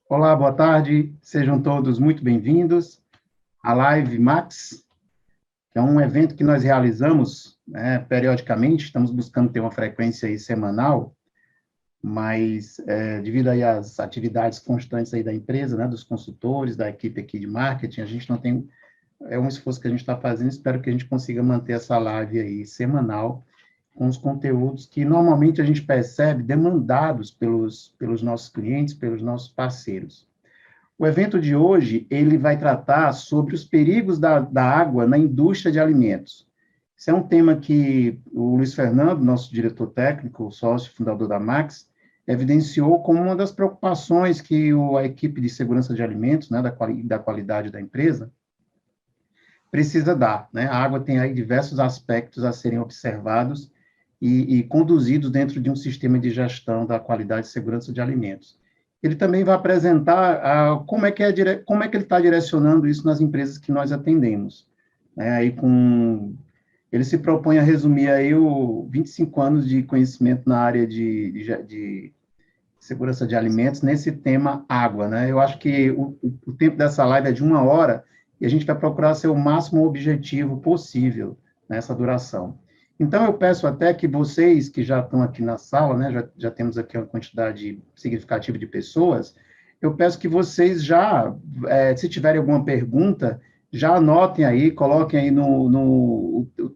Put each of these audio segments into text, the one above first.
Olá, boa tarde, sejam todos muito bem-vindos à Live Max, que é um evento que nós realizamos, né, periodicamente, estamos buscando ter uma frequência aí semanal, mas devido aí às atividades constantes aí da empresa, né, dos consultores, da equipe aqui de marketing, a gente não tem, é um esforço que a gente está fazendo, espero que a gente consiga manter essa live aí semanal, com os conteúdos que normalmente a gente percebe demandados pelos nossos clientes, pelos nossos parceiros. O evento de hoje, ele vai tratar sobre os perigos da água na indústria de alimentos. Esse é um tema que o Luiz Fernando, nosso diretor técnico, sócio fundador da Max, evidenciou como uma das preocupações que a equipe de segurança de alimentos, né, da qualidade da empresa, precisa dar. Né? A água tem aí diversos aspectos a serem observados e conduzidos dentro de um sistema de gestão da qualidade e segurança de alimentos. Ele também vai apresentar como é que ele está direcionando isso nas empresas que nós atendemos. Aí ele se propõe a resumir aí 25 anos de conhecimento na área de segurança de alimentos nesse tema água. Né? Eu acho que o tempo dessa live é de 1 hora e a gente vai procurar ser o máximo objetivo possível nessa duração. Então, eu peço até que vocês que já estão aqui na sala, né, já temos aqui uma quantidade significativa de pessoas, eu peço que vocês já, se tiverem alguma pergunta, já anotem aí, coloquem aí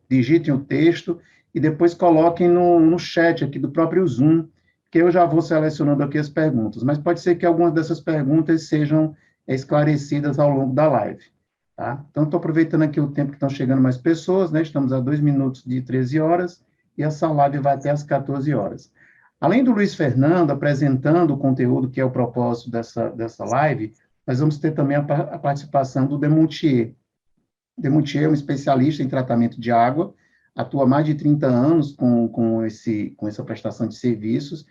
digitem o texto e depois coloquem no chat aqui do próprio Zoom, que eu já vou selecionando aqui as perguntas, mas pode ser que algumas dessas perguntas sejam esclarecidas ao longo da live. Tá? Então, estou aproveitando aqui o tempo que estão chegando mais pessoas, né? Estamos a 2 minutos de 13 horas, e essa live vai até às 14 horas. Além do Luiz Fernando apresentando o conteúdo que é o propósito dessa live, nós vamos ter também a participação do Demontier. Demontier é um especialista em tratamento de água, atua há mais de 30 anos com essa prestação de serviços,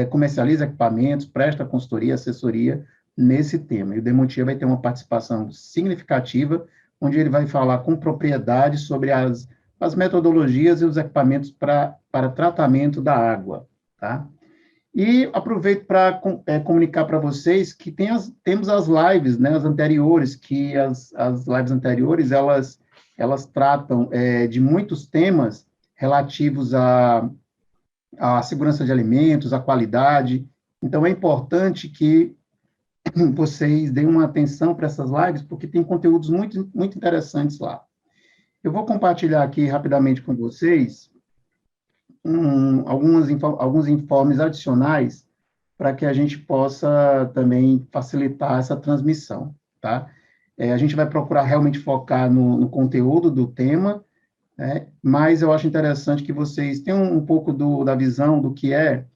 comercializa equipamentos, presta consultoria, assessoria nesse tema. E o Demontier vai ter uma participação significativa, onde ele vai falar com propriedade sobre as metodologias e os equipamentos para tratamento da água, tá? E aproveito para comunicar para vocês que temos as lives, né, as anteriores, que as lives anteriores, elas tratam de muitos temas relativos à segurança de alimentos, à qualidade. Então, é importante que vocês deem uma atenção para essas lives, porque tem conteúdos muito, muito interessantes lá. Eu vou compartilhar aqui rapidamente com vocês alguns informes adicionais para que a gente possa também facilitar essa transmissão, tá? A gente vai procurar realmente focar no conteúdo do tema, né? Mas eu acho interessante que vocês tenham um pouco da visão do que é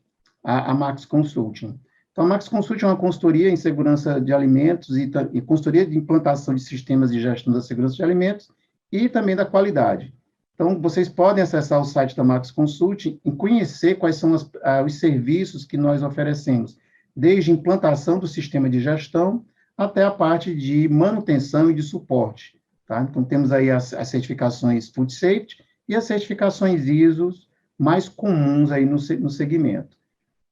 a Max Consulting. Então, a Max Consulting é uma consultoria em segurança de alimentos e consultoria de implantação de sistemas de gestão da segurança de alimentos e também da qualidade. Então, vocês podem acessar o site da Max Consulting e conhecer quais são os serviços que nós oferecemos, desde implantação do sistema de gestão até a parte de manutenção e de suporte. Tá? Então, temos aí as certificações Food Safety e as certificações ISO mais comuns aí no segmento.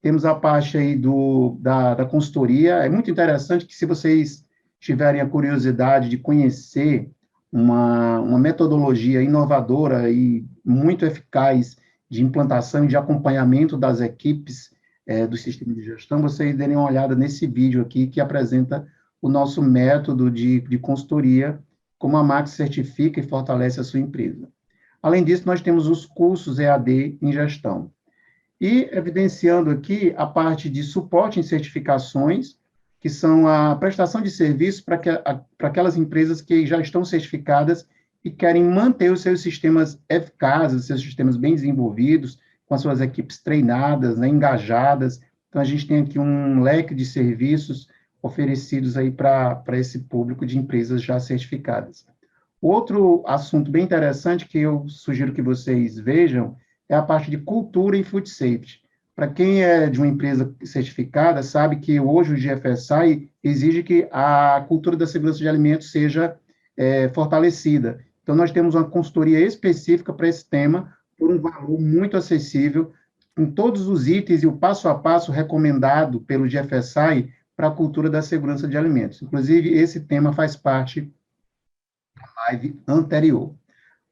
Temos a parte aí da consultoria. É muito interessante que, se vocês tiverem a curiosidade de conhecer uma metodologia inovadora e muito eficaz de implantação e de acompanhamento das equipes do sistema de gestão, vocês derem uma olhada nesse vídeo aqui, que apresenta o nosso método de consultoria, como a Max certifica e fortalece a sua empresa. Além disso, nós temos os cursos EAD em gestão. E evidenciando aqui a parte de suporte em certificações, que são a prestação de serviço para aquelas empresas que já estão certificadas e querem manter os seus sistemas eficazes, os seus sistemas bem desenvolvidos, com as suas equipes treinadas, né, engajadas. Então, a gente tem aqui um leque de serviços oferecidos aí para esse público de empresas já certificadas. Outro assunto bem interessante que eu sugiro que vocês vejam é a parte de cultura e food safety. Para quem é de uma empresa certificada, sabe que hoje o GFSI exige que a cultura da segurança de alimentos seja fortalecida. Então, nós temos uma consultoria específica para esse tema, por um valor muito acessível, com todos os itens e o passo a passo recomendado pelo GFSI para a cultura da segurança de alimentos. Inclusive, esse tema faz parte da live anterior.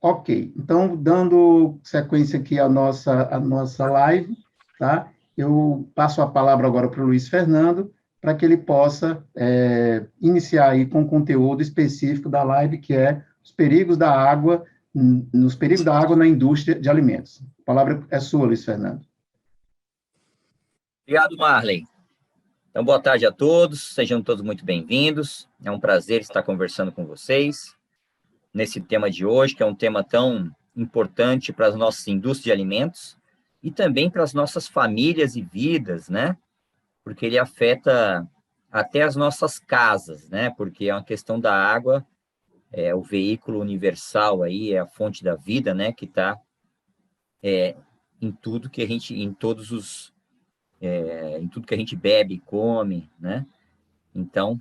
Ok, então, dando sequência aqui à nossa live, tá? Eu passo a palavra agora para o Luiz Fernando, para que ele possa iniciar aí com o conteúdo específico da live, que é os perigos da água, nos perigos da água na indústria de alimentos. A palavra é sua, Luiz Fernando. Obrigado, Marley. Então, boa tarde a todos, sejam todos muito bem-vindos. É um prazer estar conversando com vocês nesse tema de hoje, que é um tema tão importante para as nossas indústrias de alimentos e também para as nossas famílias e vidas, né? Porque ele afeta até as nossas casas, né? Porque é uma questão da água, é o veículo universal aí, é a fonte da vida, né? Que está em tudo que a gente, em tudo que a gente bebe, come, né? Então,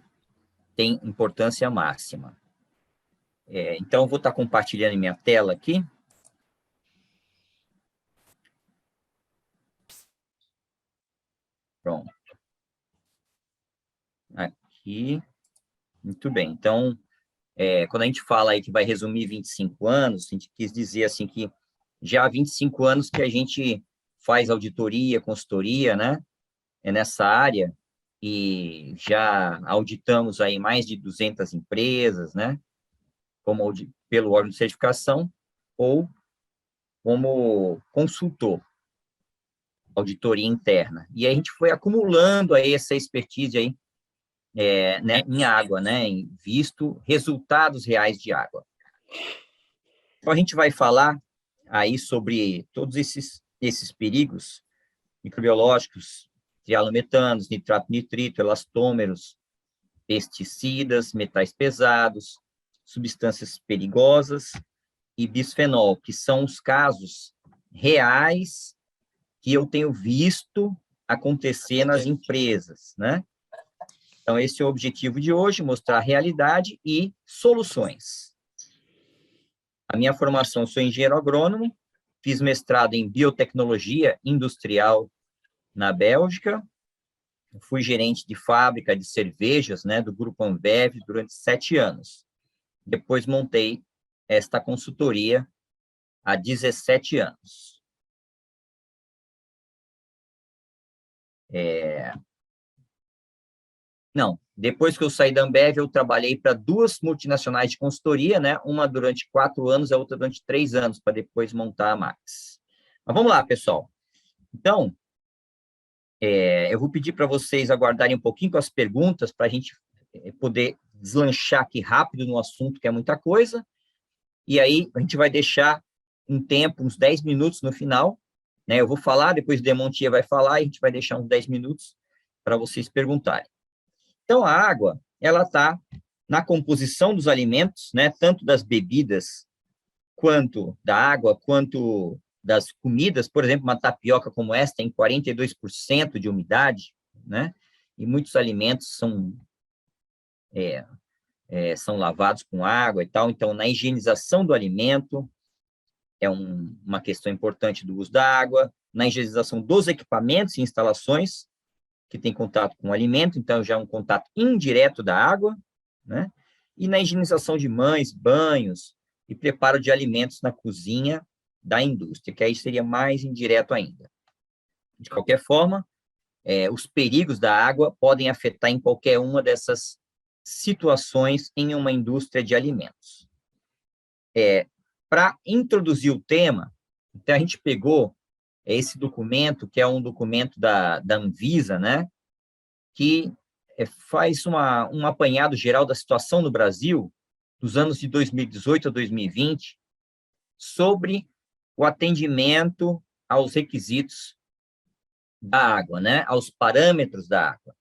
tem importância máxima. Então, eu vou estar compartilhando minha tela aqui. Pronto. Aqui. Muito bem. Então, quando a gente fala aí que vai resumir 25 anos, a gente quis dizer assim que já há 25 anos que a gente faz auditoria, consultoria, né? Nessa área, e já auditamos aí mais de 200 empresas, né? Pelo órgão de certificação ou como consultor, auditoria interna. E aí a gente foi acumulando aí essa expertise aí, né, em água, né, em visto resultados reais de água. Então, a gente vai falar aí sobre todos esses perigos microbiológicos, trialometanos, nitrato, nitrito, elastômeros, pesticidas, metais pesados, substâncias perigosas e bisfenol, que são os casos reais que eu tenho visto acontecer nas empresas, né? Então, esse é o objetivo de hoje, mostrar a realidade e soluções. A minha formação, sou engenheiro agrônomo, fiz mestrado em biotecnologia industrial na Bélgica, fui gerente de fábrica de cervejas, né, do Grupo Ambev durante 7 anos. Depois montei esta consultoria há 17 anos. Não, depois que eu saí da Ambev, eu trabalhei para 2 multinacionais de consultoria, né? Uma durante 4 anos, a outra durante 3 anos, para depois montar a Max. Mas vamos lá, pessoal. Então, eu vou pedir para vocês aguardarem um pouquinho com as perguntas, para a gente poder deslanchar aqui rápido no assunto, que é muita coisa. E aí, a gente vai deixar um tempo, uns 10 minutos no final, né? Eu vou falar, depois o Demontia vai falar, e a gente vai deixar uns 10 minutos para vocês perguntarem. Então, a água, ela está na composição dos alimentos, né, tanto das bebidas, quanto da água, quanto das comidas. Por exemplo, uma tapioca como essa tem 42% de umidade, né, e muitos alimentos são lavados com água e tal. Então, na higienização do alimento, é uma questão importante do uso da água, na higienização dos equipamentos e instalações, que tem contato com o alimento, então já é um contato indireto da água, né? E na higienização de mães, banhos e preparo de alimentos na cozinha da indústria, que aí seria mais indireto ainda. De qualquer forma, os perigos da água podem afetar em qualquer uma dessas situações em uma indústria de alimentos. Para introduzir o tema, então a gente pegou esse documento, que é um documento da Anvisa, né, que faz um apanhado geral da situação no Brasil, dos anos de 2018 a 2020, sobre o atendimento aos requisitos da água, né, aos parâmetros da água.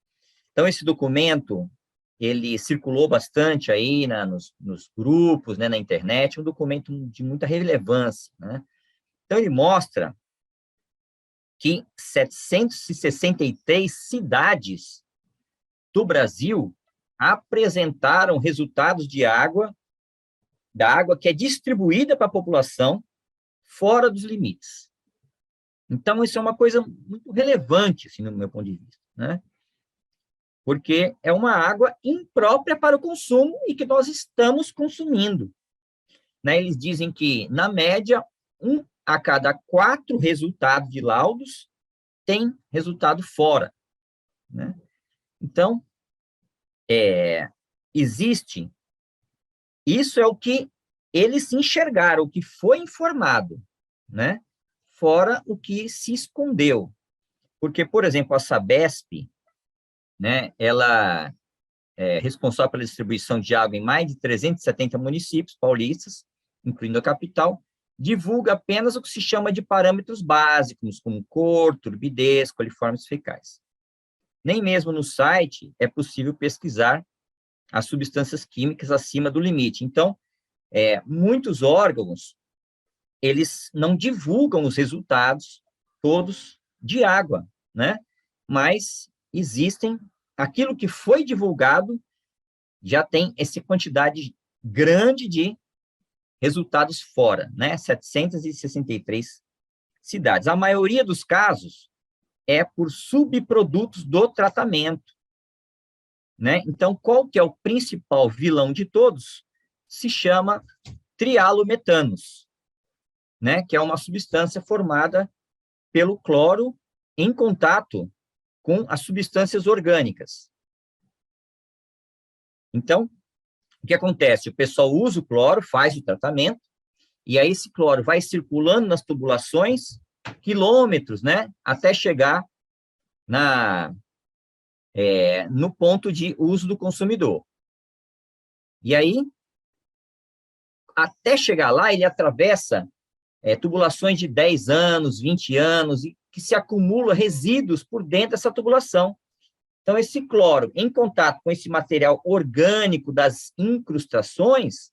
Então, esse documento, ele circulou bastante aí nos grupos, né, na internet, um documento de muita relevância, né? Então, ele mostra que 763 cidades do Brasil apresentaram resultados da água que é distribuída para a população fora dos limites. Então, isso é uma coisa muito relevante, assim, no meu ponto de vista, né? porque é uma água imprópria para o consumo e que nós estamos consumindo. Né? Eles dizem que, na média, 1 a cada 4 resultados de laudos tem resultado fora. Né? Então, existe... Isso é o que eles enxergaram, o que foi informado, né? Fora o que se escondeu. Porque, por exemplo, a Sabesp, né, ela é responsável pela distribuição de água em mais de 370 municípios paulistas, incluindo a capital, divulga apenas o que se chama de parâmetros básicos, como cor, turbidez, coliformes fecais. Nem mesmo no site é possível pesquisar as substâncias químicas acima do limite. Então, muitos órgãos, eles não divulgam os resultados todos de água, né? Mas existem, aquilo que foi divulgado já tem essa quantidade grande de resultados fora, né? 763 cidades. A maioria dos casos é por subprodutos do tratamento, né? Então, qual que é o principal vilão de todos? Se chama trialometanos, né? Que é uma substância formada pelo cloro em contato com as substâncias orgânicas. Então, o que acontece? O pessoal usa o cloro, faz o tratamento, e aí esse cloro vai circulando nas tubulações, quilômetros, né? Até chegar no ponto de uso do consumidor. E aí, até chegar lá, ele atravessa tubulações de 10 anos, 20 anos, e que se acumulam resíduos por dentro dessa tubulação. Então, esse cloro, em contato com esse material orgânico das incrustações,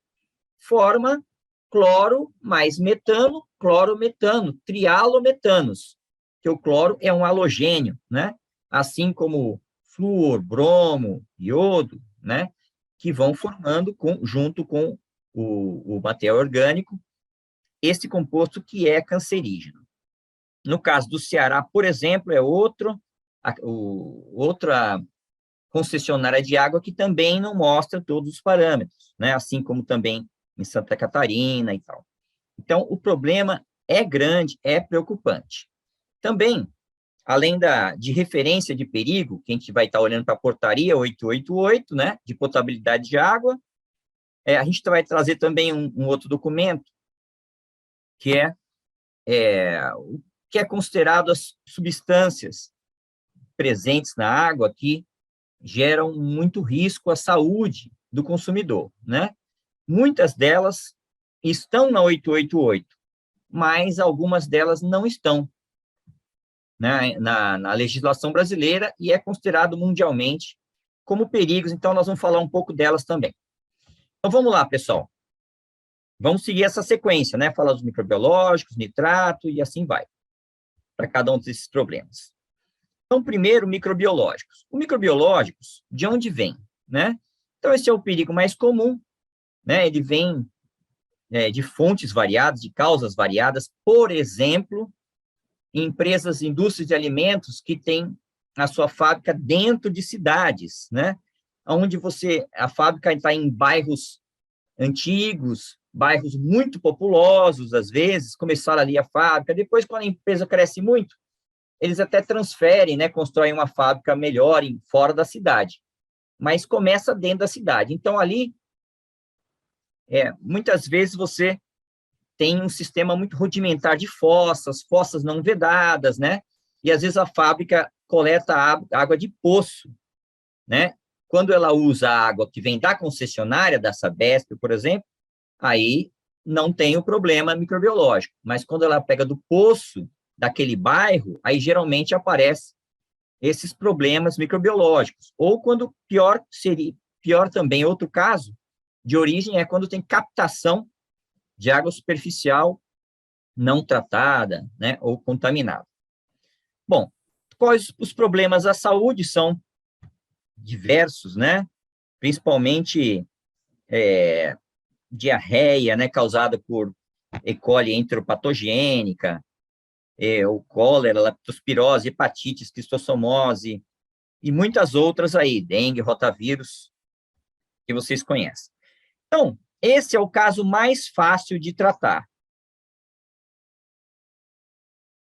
forma cloro mais metano, clorometano, trialometanos, que o cloro é um halogênio, né? Assim como flúor, bromo, iodo, né? Que vão formando, junto com o material orgânico, esse composto que é cancerígeno. No caso do Ceará, por exemplo, é outra concessionária de água que também não mostra todos os parâmetros, né? Assim como também em Santa Catarina e tal. Então, o problema é grande, é preocupante. Também, além de referência de perigo, que a gente vai estar olhando para a portaria 888, né, de potabilidade de água, a gente vai trazer também um outro documento, que é considerado as substâncias presentes na água que geram muito risco à saúde do consumidor, né? Muitas delas estão na 888, mas algumas delas não estão, né, na legislação brasileira e é considerado mundialmente como perigos, então nós vamos falar um pouco delas também. Então vamos lá, pessoal. Vamos seguir essa sequência, né? Falar dos microbiológicos, nitrato e assim vai, para cada um desses problemas. Então, primeiro, microbiológicos. Os microbiológicos, de onde vem, né? Então, esse é o perigo mais comum, né? Ele vem de fontes variadas, de causas variadas, por exemplo, empresas, indústrias de alimentos que têm a sua fábrica dentro de cidades, né? Onde a fábrica está em bairros antigos, bairros muito populosos, às vezes, começaram ali a fábrica, depois, quando a empresa cresce muito, eles até transferem, né, constroem uma fábrica melhor fora da cidade, mas começa dentro da cidade. Então, ali, muitas vezes você tem um sistema muito rudimentar de fossas não vedadas, né? E, às vezes, a fábrica coleta água de poço, né? Quando ela usa a água que vem da concessionária, da Sabesp, por exemplo, aí não tem o problema microbiológico. Mas quando ela pega do poço daquele bairro, aí geralmente aparecem esses problemas microbiológicos. Ou quando pior também, outro caso de origem é quando tem captação de água superficial não tratada, né, ou contaminada. Bom, quais os problemas à saúde? São diversos, né? Principalmente diarreia, né, causada por E. coli entropatogênica, o cólera, leptospirose, hepatite, esquistossomose, e muitas outras aí, dengue, rotavírus, que vocês conhecem. Então, esse é o caso mais fácil de tratar,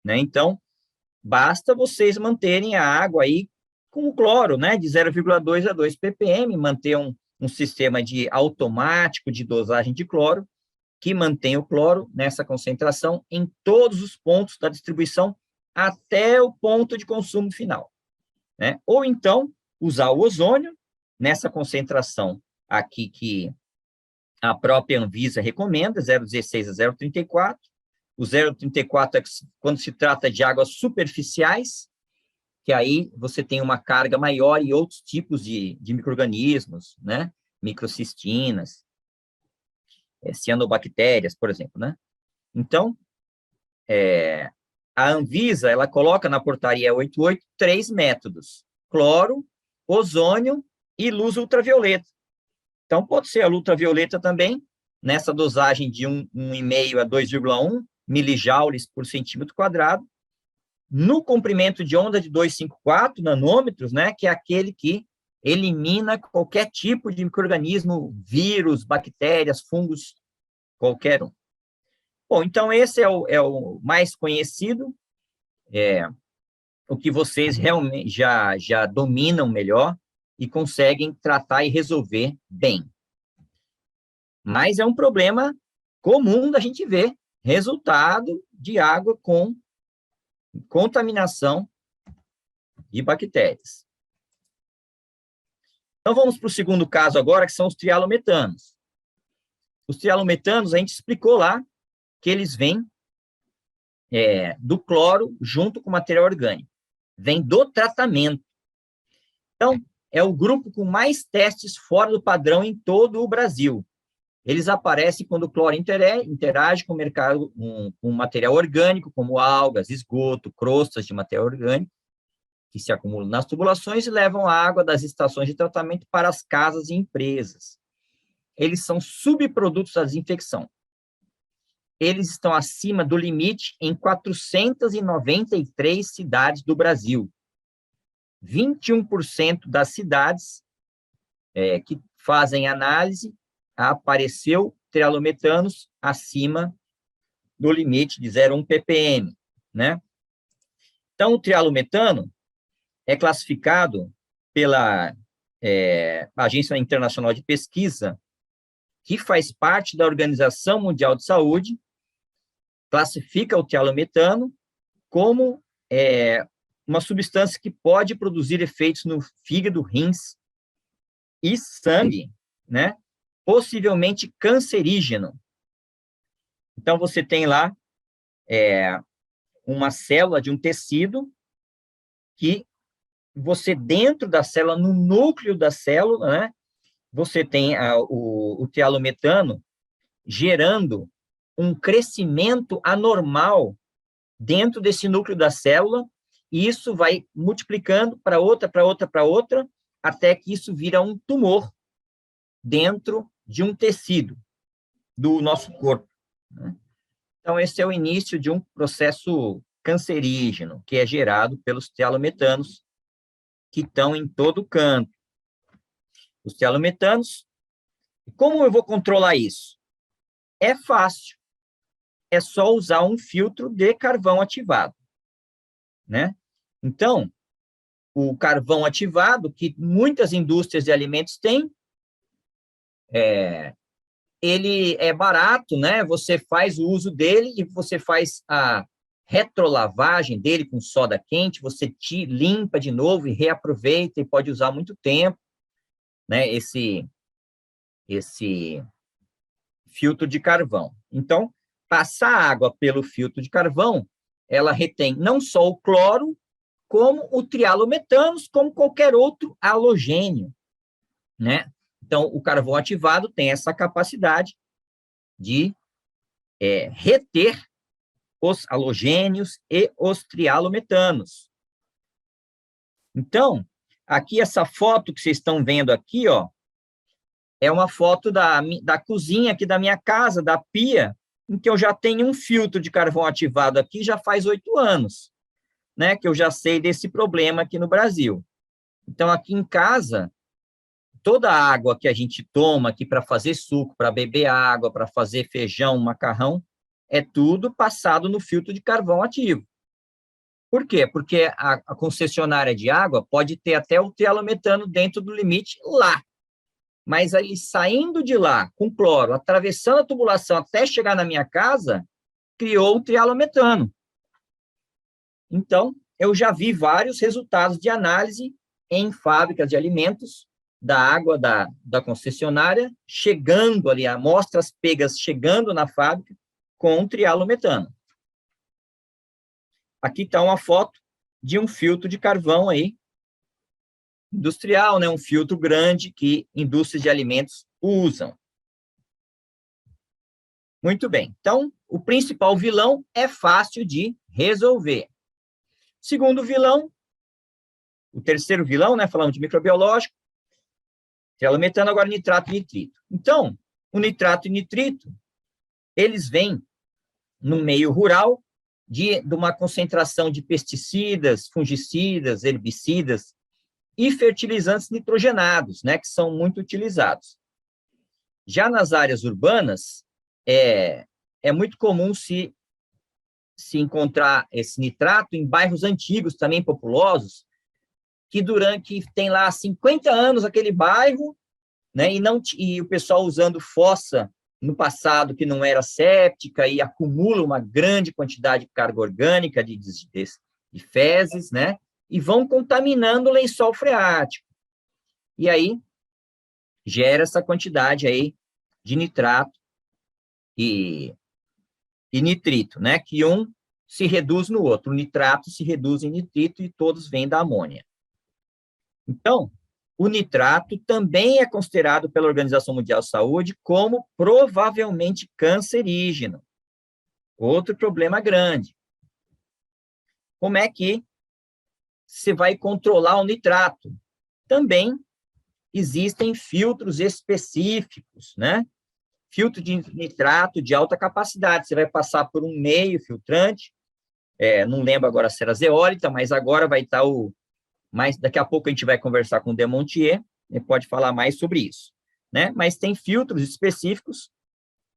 né? Então, basta vocês manterem a água aí com o cloro, né, de 0,2 a 2 ppm, manter um sistema de automático de dosagem de cloro, que mantém o cloro nessa concentração em todos os pontos da distribuição até o ponto de consumo final, né? Ou então, usar o ozônio nessa concentração aqui que a própria Anvisa recomenda, 0,16 a 0,34. O 0,34 é quando se trata de águas superficiais, que aí você tem uma carga maior e outros tipos de micro-organismos, né? Microcistinas, cianobactérias, por exemplo, né? Então, a Anvisa, ela coloca na portaria 88 3 métodos: cloro, ozônio e luz ultravioleta. Então, pode ser a ultravioleta também, nessa dosagem de 1,5 a 2,1 milijoules por centímetro quadrado, no comprimento de onda de 254 nanômetros, né, que é aquele que elimina qualquer tipo de micro-organismo, vírus, bactérias, fungos, qualquer um. Bom, então esse é o mais conhecido, o que vocês realmente já dominam melhor e conseguem tratar e resolver bem. Mas é um problema comum da gente ver resultado de água com contaminação de bactérias. Então, vamos para o segundo caso agora, que são os trialometanos. Os trialometanos, a gente explicou lá que eles vêm do cloro junto com material orgânico. Vem do tratamento. Então, é o grupo com mais testes fora do padrão em todo o Brasil. Eles aparecem quando o cloro interage com o mercado, com material orgânico, como algas, esgoto, crostas de material orgânico, que se acumulam nas tubulações e levam a água das estações de tratamento para as casas e empresas. Eles são subprodutos da desinfecção. Eles estão acima do limite em 493 cidades do Brasil. 21% das cidades que fazem análise apareceu trialometanos acima do limite de 0,1 ppm, né? Então, o trialometano é classificado pela Agência Internacional de Pesquisa, que faz parte da Organização Mundial de Saúde, classifica o trialometano como uma substância que pode produzir efeitos no fígado, rins e sangue, né? Possivelmente cancerígeno. Então, você tem lá uma célula de um tecido que você, dentro da célula, no núcleo da célula, né, você tem o trialometano gerando um crescimento anormal dentro desse núcleo da célula, e isso vai multiplicando para outra, até que isso vira um tumor dentro de um tecido do nosso corpo, né? Então, esse é o início de um processo cancerígeno, que é gerado pelos trialometanos, que estão em todo canto. Os trialometanos, como eu vou controlar isso? É fácil, é só usar um filtro de carvão ativado, né? Então, o carvão ativado, que muitas indústrias de alimentos têm, ele é barato, né? Você faz o uso dele e você faz a retrolavagem dele com soda quente, você limpa de novo e reaproveita e pode usar muito tempo, né? Esse filtro de carvão. Então, passar água pelo filtro de carvão, ela retém não só o cloro, como o trialometanos, como qualquer outro halogênio, né? Então, o carvão ativado tem essa capacidade de reter os halogênios e os trialometanos. Então, aqui essa foto que vocês estão vendo aqui, ó, é uma foto da cozinha aqui da minha casa, da pia, em que eu já tenho um filtro de carvão ativado aqui já faz 8 anos, né, que eu já sei desse problema aqui no Brasil. Então, aqui em casa, toda a água que a gente toma aqui para fazer suco, para beber água, para fazer feijão, macarrão, é tudo passado no filtro de carvão ativo. Por quê? Porque a concessionária de água pode ter até o trialometano dentro do limite lá, mas ele saindo de lá com cloro, atravessando a tubulação até chegar na minha casa, criou o trialometano. Então, eu já vi vários resultados de análise em fábricas de alimentos da água da concessionária, chegando ali, amostras pegas chegando na fábrica com trialometano. Aqui está uma foto de um filtro de carvão aí, industrial, né? Um filtro grande que indústrias de alimentos usam. Muito bem. Então, o principal vilão é fácil de resolver. Segundo vilão, o terceiro vilão, né? Falamos de microbiológico, trialometano, agora nitrato e nitrito. Então, o nitrato e nitrito, eles vêm no meio rural de uma concentração de pesticidas, fungicidas, herbicidas e fertilizantes nitrogenados, né, que são muito utilizados. Já nas áreas urbanas, é muito comum se encontrar esse nitrato em bairros antigos, também populosos, que tem lá 50 anos aquele bairro, né, e o pessoal usando fossa no passado que não era séptica e acumula uma grande quantidade de carga orgânica de fezes, né, e vão contaminando o lençol freático. E aí gera essa quantidade aí de nitrato e nitrito, né, que um se reduz no outro. O nitrato se reduz em nitrito e todos vêm da amônia. Então, o nitrato também é considerado pela Organização Mundial de Saúde como provavelmente cancerígeno. Outro problema grande. Como é que se vai controlar o nitrato? Também existem filtros específicos, né? Filtro de nitrato de alta capacidade. Você vai passar por um meio filtrante, não lembro agora se era zeólita, mas agora vai estar mas daqui a pouco a gente vai conversar com o Demontier, ele pode falar mais sobre isso, né? Mas tem filtros específicos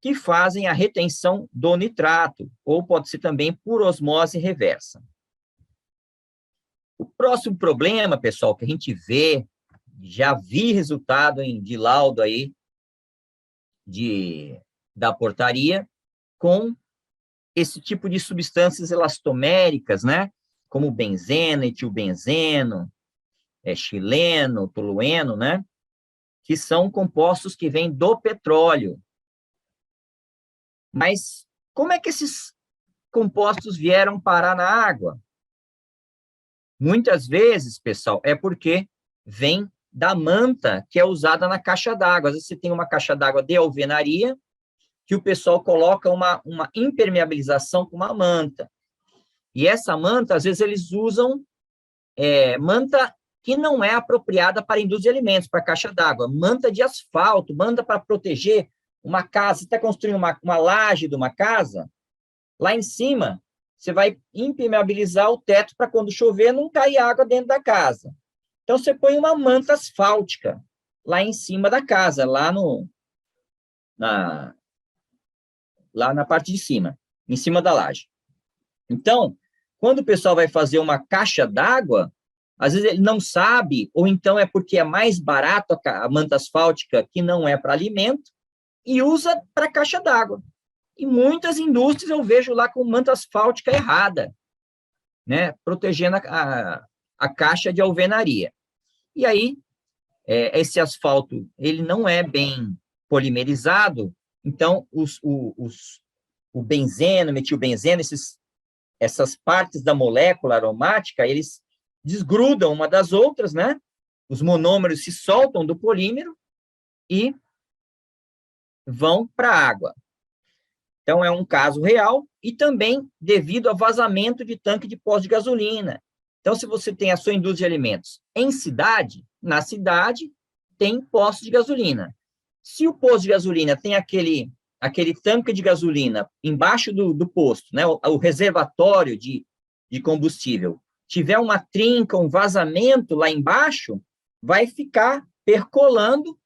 que fazem a retenção do nitrato, ou pode ser também por osmose reversa. O próximo problema, pessoal, que a gente vê, já vi resultado de laudo aí da portaria, com esse tipo de substâncias elastoméricas, né? Como benzeno, etilbenzeno, xileno, tolueno, né? Que são compostos que vêm do petróleo. Mas como é que esses compostos vieram parar na água? Muitas vezes, pessoal, é porque vem da manta que é usada na caixa d'água. Às vezes você tem uma caixa d'água de alvenaria que o pessoal coloca uma impermeabilização com uma manta. E essa manta, às vezes, eles usam manta que não é apropriada para a indústria de alimentos, para a caixa d'água. Manta de asfalto, manta para proteger uma casa. Você está construindo uma laje de uma casa, lá em cima, você vai impermeabilizar o teto para quando chover não cair água dentro da casa. Então, você põe uma manta asfáltica lá em cima da casa, lá na parte de cima, em cima da laje. Então, quando o pessoal vai fazer uma caixa d'água, às vezes ele não sabe, ou então é porque é mais barato a manta asfáltica, que não é para alimento, e usa para caixa d'água. E muitas indústrias eu vejo lá com manta asfáltica errada, né, protegendo a caixa de alvenaria. E aí, esse asfalto, ele não é bem polimerizado, então o benzeno, metilbenzeno, essas partes da molécula aromática, eles desgrudam uma das outras, né? Os monômeros se soltam do polímero e vão para a água. Então, é um caso real e também devido a vazamento de tanque de posto de gasolina. Então, se você tem a sua indústria de alimentos em cidade, na cidade tem posto de gasolina. Se o posto de gasolina tem aquele tanque de gasolina embaixo do posto, né, o reservatório de combustível, tiver uma trinca, um vazamento lá embaixo, vai ficar percolando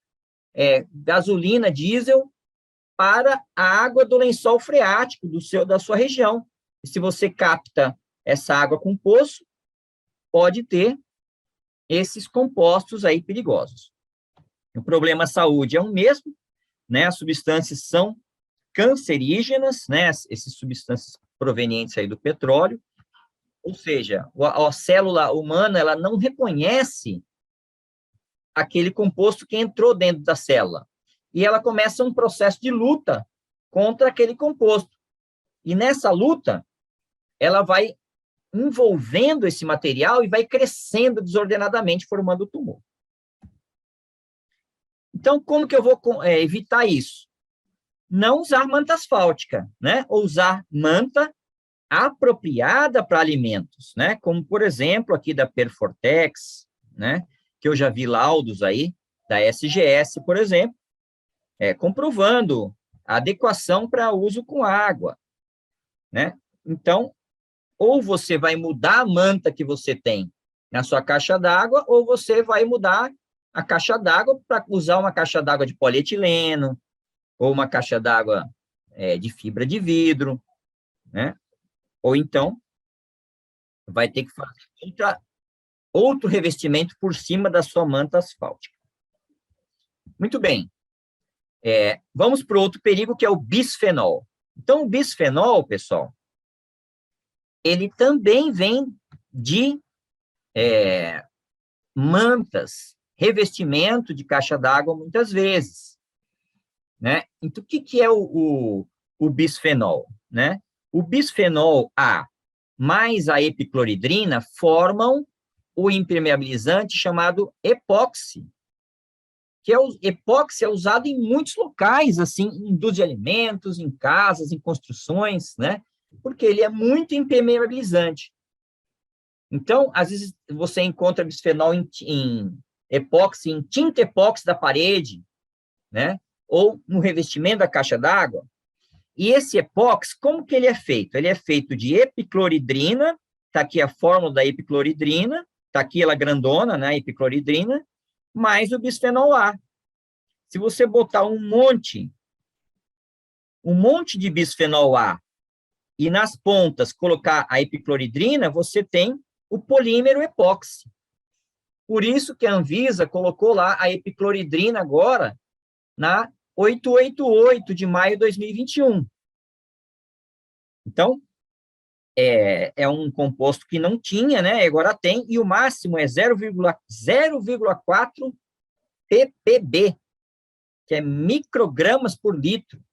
gasolina, diesel, para a água do lençol freático da sua região. E se você capta essa água com poço, pode ter esses compostos aí perigosos. O problema à saúde é o mesmo, né? As substâncias são cancerígenas, né? Essas substâncias provenientes aí do petróleo, ou seja, a célula humana, ela não reconhece aquele composto que entrou dentro da célula, e ela começa um processo de luta contra aquele composto. E nessa luta, ela vai envolvendo esse material e vai crescendo desordenadamente, formando o tumor. Então, como que eu vou evitar isso? Não usar manta asfáltica, né? Ou usar manta apropriada para alimentos, né? Como, por exemplo, aqui da Perfortex, né? Que eu já vi laudos aí, da SGS, por exemplo, comprovando a adequação para uso com água, né? Então, ou você vai mudar a manta que você tem na sua caixa d'água, ou você vai mudar a caixa d'água para usar uma caixa d'água de polietileno, ou uma caixa d'água de fibra de vidro, né? Ou então, vai ter que fazer outro revestimento por cima da sua manta asfáltica. Muito bem. Vamos para o outro perigo, que é o bisfenol. Então, o bisfenol, pessoal, ele também vem de mantas, revestimento de caixa d'água, muitas vezes, né? Então, o que é o bisfenol, né? O bisfenol A mais a epicloridrina formam o impermeabilizante chamado epóxi, que o epóxi é usado em muitos locais, assim, em indústria de alimentos, em casas, em construções, né? Porque ele é muito impermeabilizante. Então, às vezes, você encontra bisfenol em epóxi, em tinta epóxi da parede, né? Ou no revestimento da caixa d'água. E esse epóxi, como que ele é feito? Ele é feito de epicloridrina, está aqui a fórmula da epicloridrina, está aqui ela grandona, né, epicloridrina, mais o bisfenol A. Se você botar um monte de bisfenol A e nas pontas colocar a epicloridrina, você tem o polímero epóxi. Por isso que a Anvisa colocou lá a epicloridrina agora na 888 de maio de 2021. Então, é um composto que não tinha, né? Agora tem, e o máximo é 0,4 ppb, que é microgramas por litro,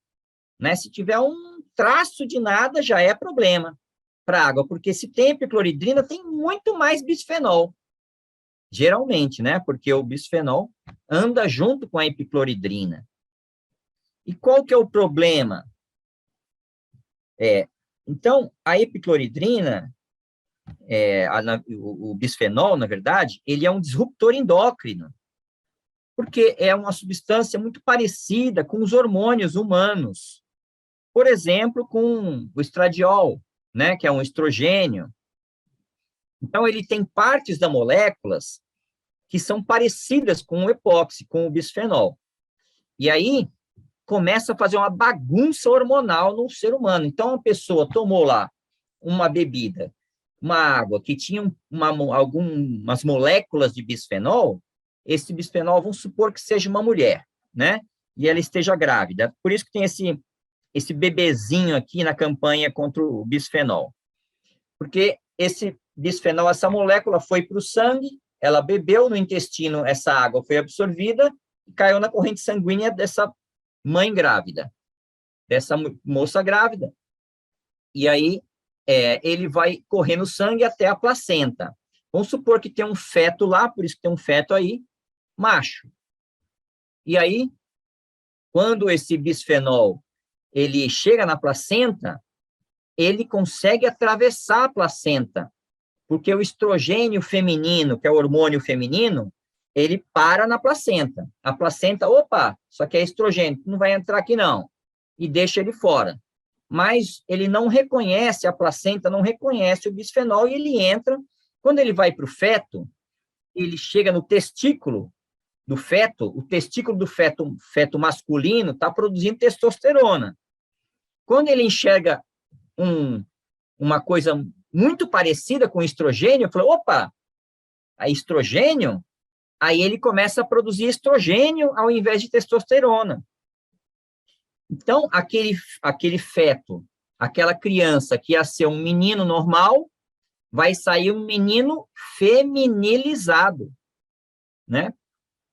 né? Se tiver um traço de nada, já é problema para a água, porque se tem epicloridrina, tem muito mais bisfenol, geralmente, né? Porque o bisfenol anda junto com a epicloridrina. E qual que é o problema? Então, a epicloridrina, o bisfenol, na verdade, ele é um disruptor endócrino, porque é uma substância muito parecida com os hormônios humanos. Por exemplo, com o estradiol, né, que é um estrogênio. Então, ele tem partes das moléculas que são parecidas com o epóxi, com o bisfenol. E aí, começa a fazer uma bagunça hormonal no ser humano. Então, a pessoa tomou lá uma bebida, uma água que tinha algumas moléculas de bisfenol, esse bisfenol, vamos supor que seja uma mulher, né? E ela esteja grávida. Por isso que tem esse bebezinho aqui na campanha contra o bisfenol. Porque esse bisfenol, essa molécula foi para o sangue, ela bebeu no intestino, essa água foi absorvida e caiu na corrente sanguínea dessa mãe grávida, dessa moça grávida. E aí, ele vai correr no sangue até a placenta. Vamos supor que tem um feto lá, por isso que tem um feto aí, macho. E aí, quando esse bisfenol ele chega na placenta, ele consegue atravessar a placenta, porque o estrogênio feminino, que é o hormônio feminino, ele para na placenta. A placenta, opa, só que é estrogênio, não vai entrar aqui não, e deixa ele fora. Mas ele não reconhece, a placenta não reconhece o bisfenol, e ele entra Quando ele vai para o feto, ele chega no testículo do feto, o testículo do feto masculino está produzindo testosterona. Quando ele enxerga uma coisa muito parecida com estrogênio, fala, opa, a estrogênio? Aí ele começa a produzir estrogênio ao invés de testosterona. Então, aquele feto, aquela criança que ia ser um menino normal, vai sair um menino feminilizado, né?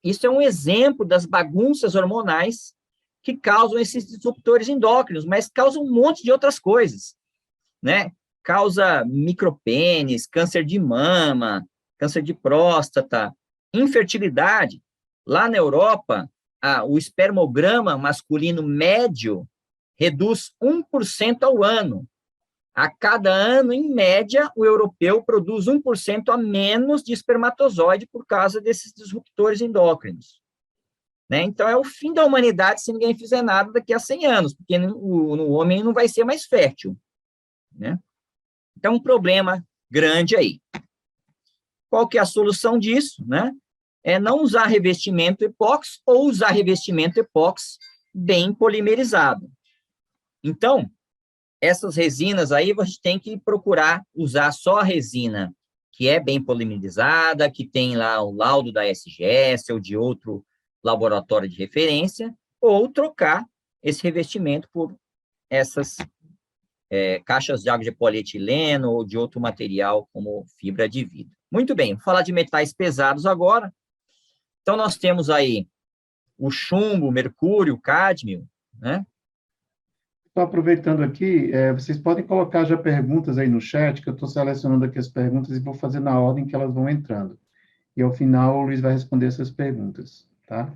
Isso é um exemplo das bagunças hormonais que causam esses disruptores endócrinos, mas causam um monte de outras coisas, né? Causa micropênis, câncer de mama, câncer de próstata, infertilidade. Lá na Europa, o espermograma masculino médio reduz 1% ao ano. A cada ano, em média, o europeu produz 1% a menos de espermatozoide por causa desses disruptores endócrinos. Né? Então, é o fim da humanidade se ninguém fizer nada daqui a 100 anos, porque o homem não vai ser mais fértil. Né? Então, um problema grande aí. Qual que é a solução disso? Né? É não usar revestimento epóxi ou usar revestimento epóxi bem polimerizado. Então, essas resinas aí, a gente tem que procurar usar só a resina que é bem polimerizada, que tem lá o laudo da SGS ou de outro laboratório de referência, ou trocar esse revestimento por essas caixas de água de polietileno ou de outro material como fibra de vidro. Muito bem, vou falar de metais pesados agora. Então, nós temos aí o chumbo, o mercúrio, o cádmio, né? Estou aproveitando aqui, vocês podem colocar já perguntas aí no chat, que eu estou selecionando aqui as perguntas e vou fazer na ordem que elas vão entrando. E, ao final, o Luiz vai responder essas perguntas, tá?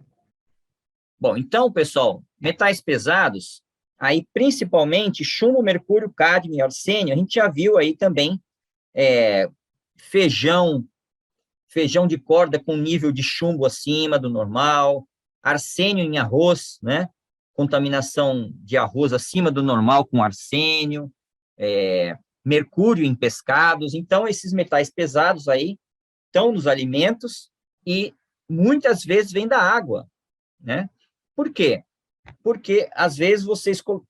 Bom, então, pessoal, metais pesados, aí principalmente chumbo, mercúrio, cádmio e arsênio, a gente já viu aí também feijão de corda com nível de chumbo acima do normal, arsênio em arroz, né? Contaminação de arroz acima do normal com arsênio, mercúrio em pescados. Então, esses metais pesados aí estão nos alimentos e muitas vezes vêm da água, né? Por quê? Porque, às vezes,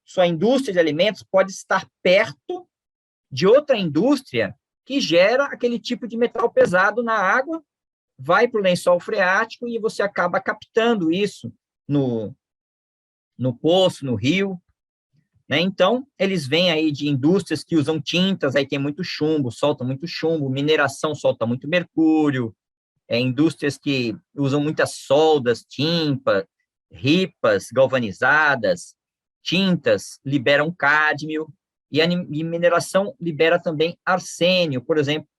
sua indústria de alimentos pode estar perto de outra indústria que gera aquele tipo de metal pesado na água, vai para o lençol freático e você acaba captando isso no poço, no rio, né? Então, eles vêm aí de indústrias que usam tintas, aí tem muito chumbo, solta muito chumbo, mineração solta muito mercúrio, indústrias que usam muitas soldas, ripas galvanizadas, tintas liberam cádmio, e a mineração libera também arsênio, por exemplo,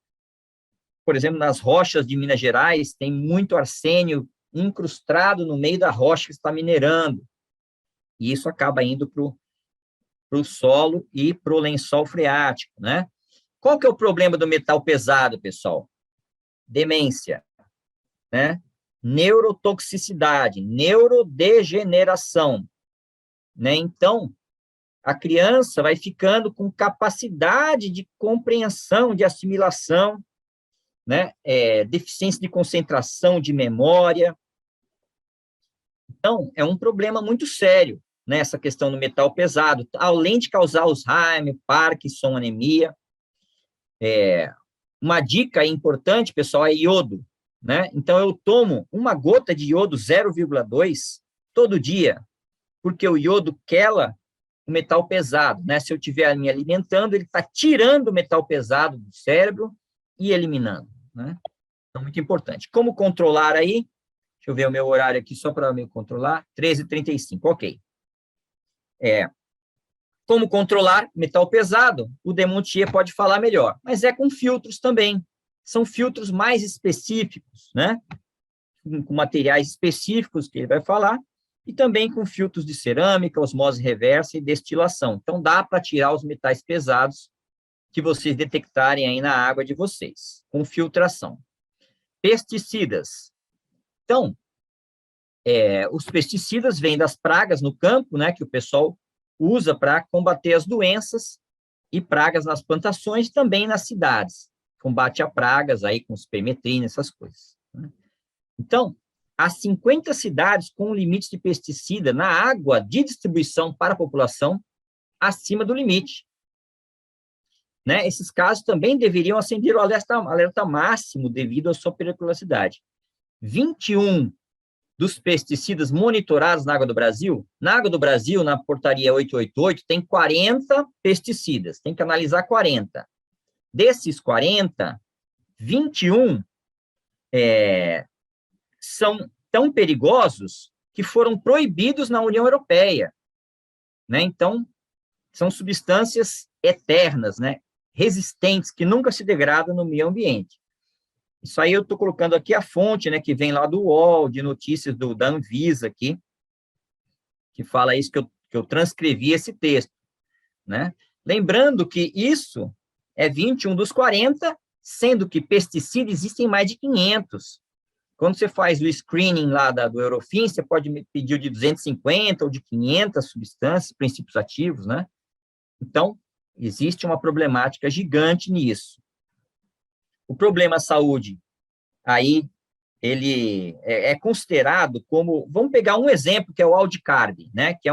nas rochas de Minas Gerais, tem muito arsênio incrustado no meio da rocha que está minerando, e isso acaba indo para o solo e para o lençol freático, né? Qual que é o problema do metal pesado, pessoal? Demência, né? Neurotoxicidade, neurodegeneração, né? Então, a criança vai ficando com capacidade de compreensão, de assimilação, né? Deficiência de concentração, de memória. Então, é um problema muito sério, né, essa questão do metal pesado, além de causar Alzheimer, Parkinson, anemia. Uma dica importante, pessoal, é iodo, né? Então, eu tomo uma gota de iodo 0,2 todo dia, porque o iodo quela o metal pesado, né? Se eu estiver me alimentando, ele está tirando o metal pesado do cérebro e eliminando, né? Então, muito importante. Como controlar aí? Deixa eu ver o meu horário aqui, só para me controlar. 13h35, ok. Como controlar metal pesado? O Demontier pode falar melhor, mas é com filtros também. São filtros mais específicos, né? Com materiais específicos que ele vai falar, e também com filtros de cerâmica, osmose reversa e destilação. Então, dá para tirar os metais pesados que vocês detectarem aí na água de vocês, com filtração. Pesticidas. Então, os pesticidas vêm das pragas no campo, né, que o pessoal usa para combater as doenças e pragas nas plantações e também nas cidades. combate a pragas aí com supermetrina, essas coisas, né? Então, há 50 cidades com limites de pesticida na água de distribuição para a população acima do limite, né? Esses casos também deveriam acender o alerta máximo devido à sua periculosidade. 21 dos pesticidas monitorados na água do Brasil, na portaria 888, tem 40 pesticidas, tem que analisar 40. Desses 40, 21 são tão perigosos que foram proibidos na União Europeia, né? Então, são substâncias eternas, né? Resistentes, que nunca se degradam no meio ambiente. Isso aí eu estou colocando aqui a fonte, né, que vem lá do UOL, de notícias da Anvisa aqui, que fala isso, que eu transcrevi esse texto, né? Lembrando que isso é 21 dos 40, sendo que pesticidas existem mais de 500. Quando você faz o screening lá do Eurofins, você pode pedir o de 250 ou de 500 substâncias, princípios ativos, né? Então, existe uma problemática gigante nisso. O problema saúde, aí, ele é considerado como... Vamos pegar um exemplo, que é o Aldicarb, né? Que é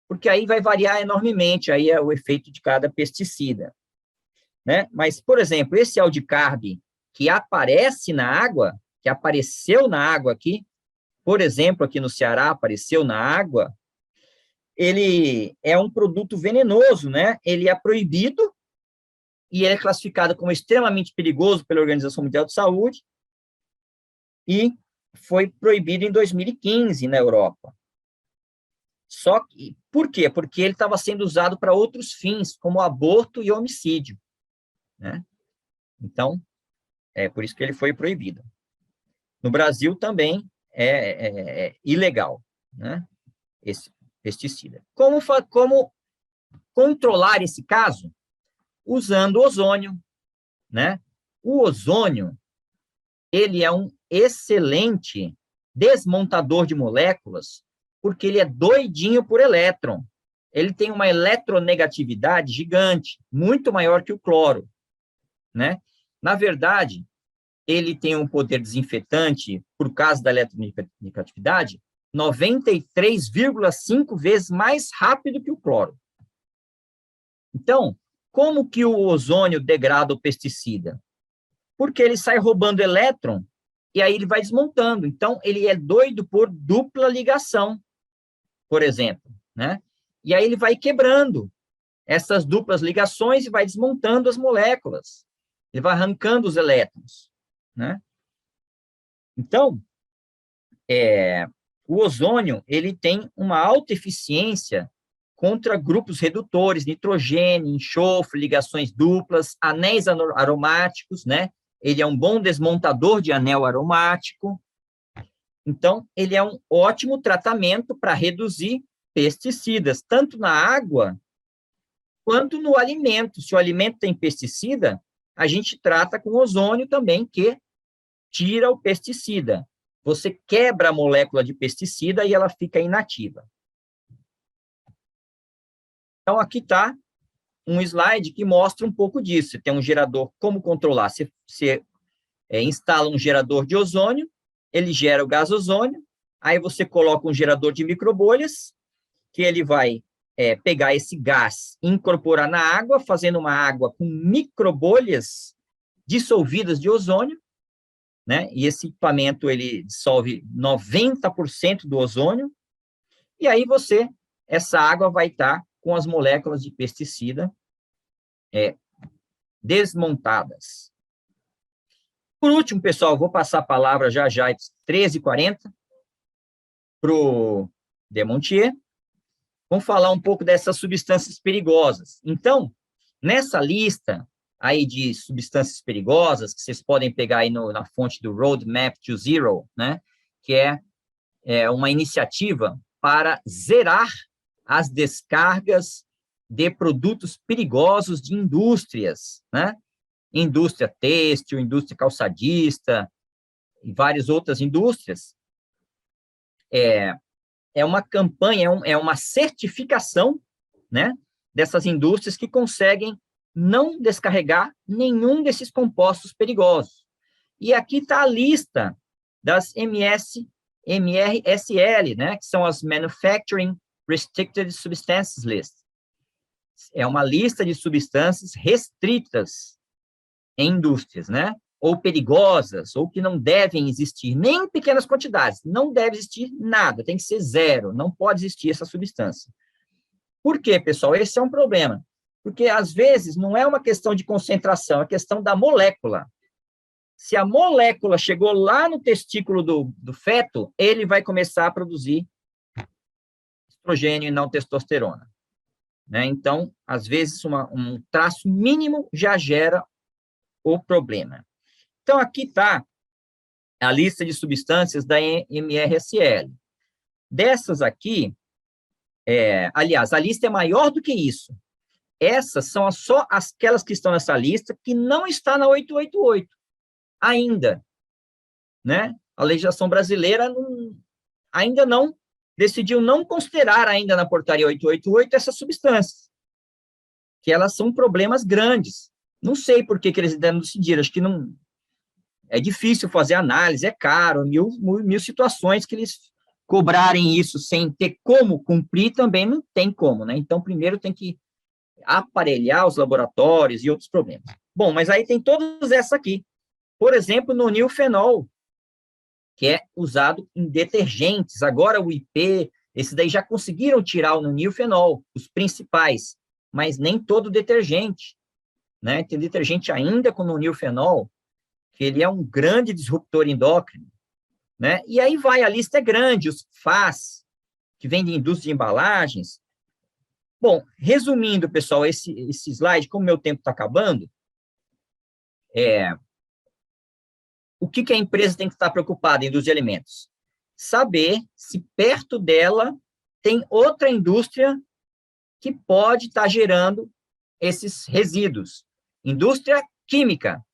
porque aí vai variar enormemente, aí é o efeito de cada pesticida, né? Mas, por exemplo, esse Aldicarb que aparece na água, que apareceu na água aqui, por exemplo, aqui no Ceará, apareceu na água, ele é um produto venenoso, né? Ele é proibido e ele é classificado como extremamente perigoso pela Organização Mundial de Saúde e foi proibido em 2015 na Europa. Só que, por quê? Porque ele estava sendo usado para outros fins, como aborto e homicídio, né? Então, é por isso que ele foi proibido. No Brasil também é ilegal, né, esse pesticida. Como controlar esse caso? Usando ozônio, né? O ozônio, ele é um excelente desmontador de moléculas, porque ele é doidinho por elétron. Ele tem uma eletronegatividade gigante, muito maior que o cloro, né? Na verdade, ele tem um poder desinfetante, por causa da eletronegatividade, 93,5 vezes mais rápido que o cloro. Então, como que o ozônio degrada o pesticida? Porque ele sai roubando elétron e aí ele vai desmontando. Então, ele é doido por dupla ligação, por exemplo, né? E aí ele vai quebrando essas duplas ligações e vai desmontando as moléculas. Ele vai arrancando os elétrons, né? Então, o ozônio, ele tem uma alta eficiência contra grupos redutores, nitrogênio, enxofre, ligações duplas, anéis aromáticos, né? Ele é um bom desmontador de anel aromático. Então, ele é um ótimo tratamento para reduzir pesticidas, tanto na água quanto no alimento. Se o alimento tem pesticida, a gente trata com ozônio também, que tira o pesticida. Você quebra a molécula de pesticida e ela fica inativa. Então, aqui está um slide que mostra um pouco disso. Você tem um gerador, como controlar? Você instala um gerador de ozônio, ele gera o gás ozônio, aí você coloca um gerador de microbolhas, que ele vai pegar esse gás e incorporar na água, fazendo uma água com microbolhas dissolvidas de ozônio, né? E esse equipamento, ele dissolve 90% do ozônio, e aí essa água vai estar com as moléculas de pesticida desmontadas. Por último, pessoal, vou passar a palavra já, 13h40, para o Demontier. Vamos falar um pouco dessas substâncias perigosas. Então, nessa lista aí de substâncias perigosas, que vocês podem pegar aí na fonte do Roadmap to Zero, né, que é uma iniciativa para zerar as descargas de produtos perigosos de indústrias, né? Indústria têxtil, indústria calçadista e várias outras indústrias. É uma campanha, é uma certificação, né, dessas indústrias que conseguem não descarregar nenhum desses compostos perigosos. E aqui está a lista das MRSL, né, que são as Manufacturing Restricted Substances List. É uma lista de substâncias restritas em indústrias, né, ou perigosas, ou que não devem existir, nem em pequenas quantidades, não deve existir nada, tem que ser zero, não pode existir essa substância. Por quê, pessoal? Esse é um problema, porque às vezes não é uma questão de concentração, é questão da molécula. Se a molécula chegou lá no testículo do feto, ele vai começar a produzir estrogênio e não testosterona, né? Então, às vezes, um traço mínimo já gera o problema. Então, aqui está a lista de substâncias da MRSL. Dessas aqui, aliás, a lista é maior do que isso. Essas são só aquelas que estão nessa lista que não está na 888 ainda, né? A legislação brasileira ainda não decidiu não considerar ainda na portaria 888 essas substâncias, que elas são problemas grandes. Não sei por que eles ainda não decidiram, acho que não... É difícil fazer análise, é caro, mil situações que eles cobrarem isso sem ter como cumprir também não tem como, né? Então, primeiro tem que aparelhar os laboratórios e outros problemas. Bom, mas aí tem todas essas aqui. Por exemplo, no nonilfenol, que é usado em detergentes. Agora o IP, esses daí já conseguiram tirar o nonilfenol, os principais, mas nem todo detergente, né? Tem detergente ainda com nonilfenol, que ele é um grande disruptor endócrino, né? E aí vai, a lista é grande, os FAS, que vem de indústria de embalagens. Bom, resumindo, pessoal, esse slide, como meu tempo está acabando, o que a empresa tem que estar preocupada em indústria de alimentos? Saber se perto dela tem outra indústria que pode estar gerando esses resíduos. Indústria química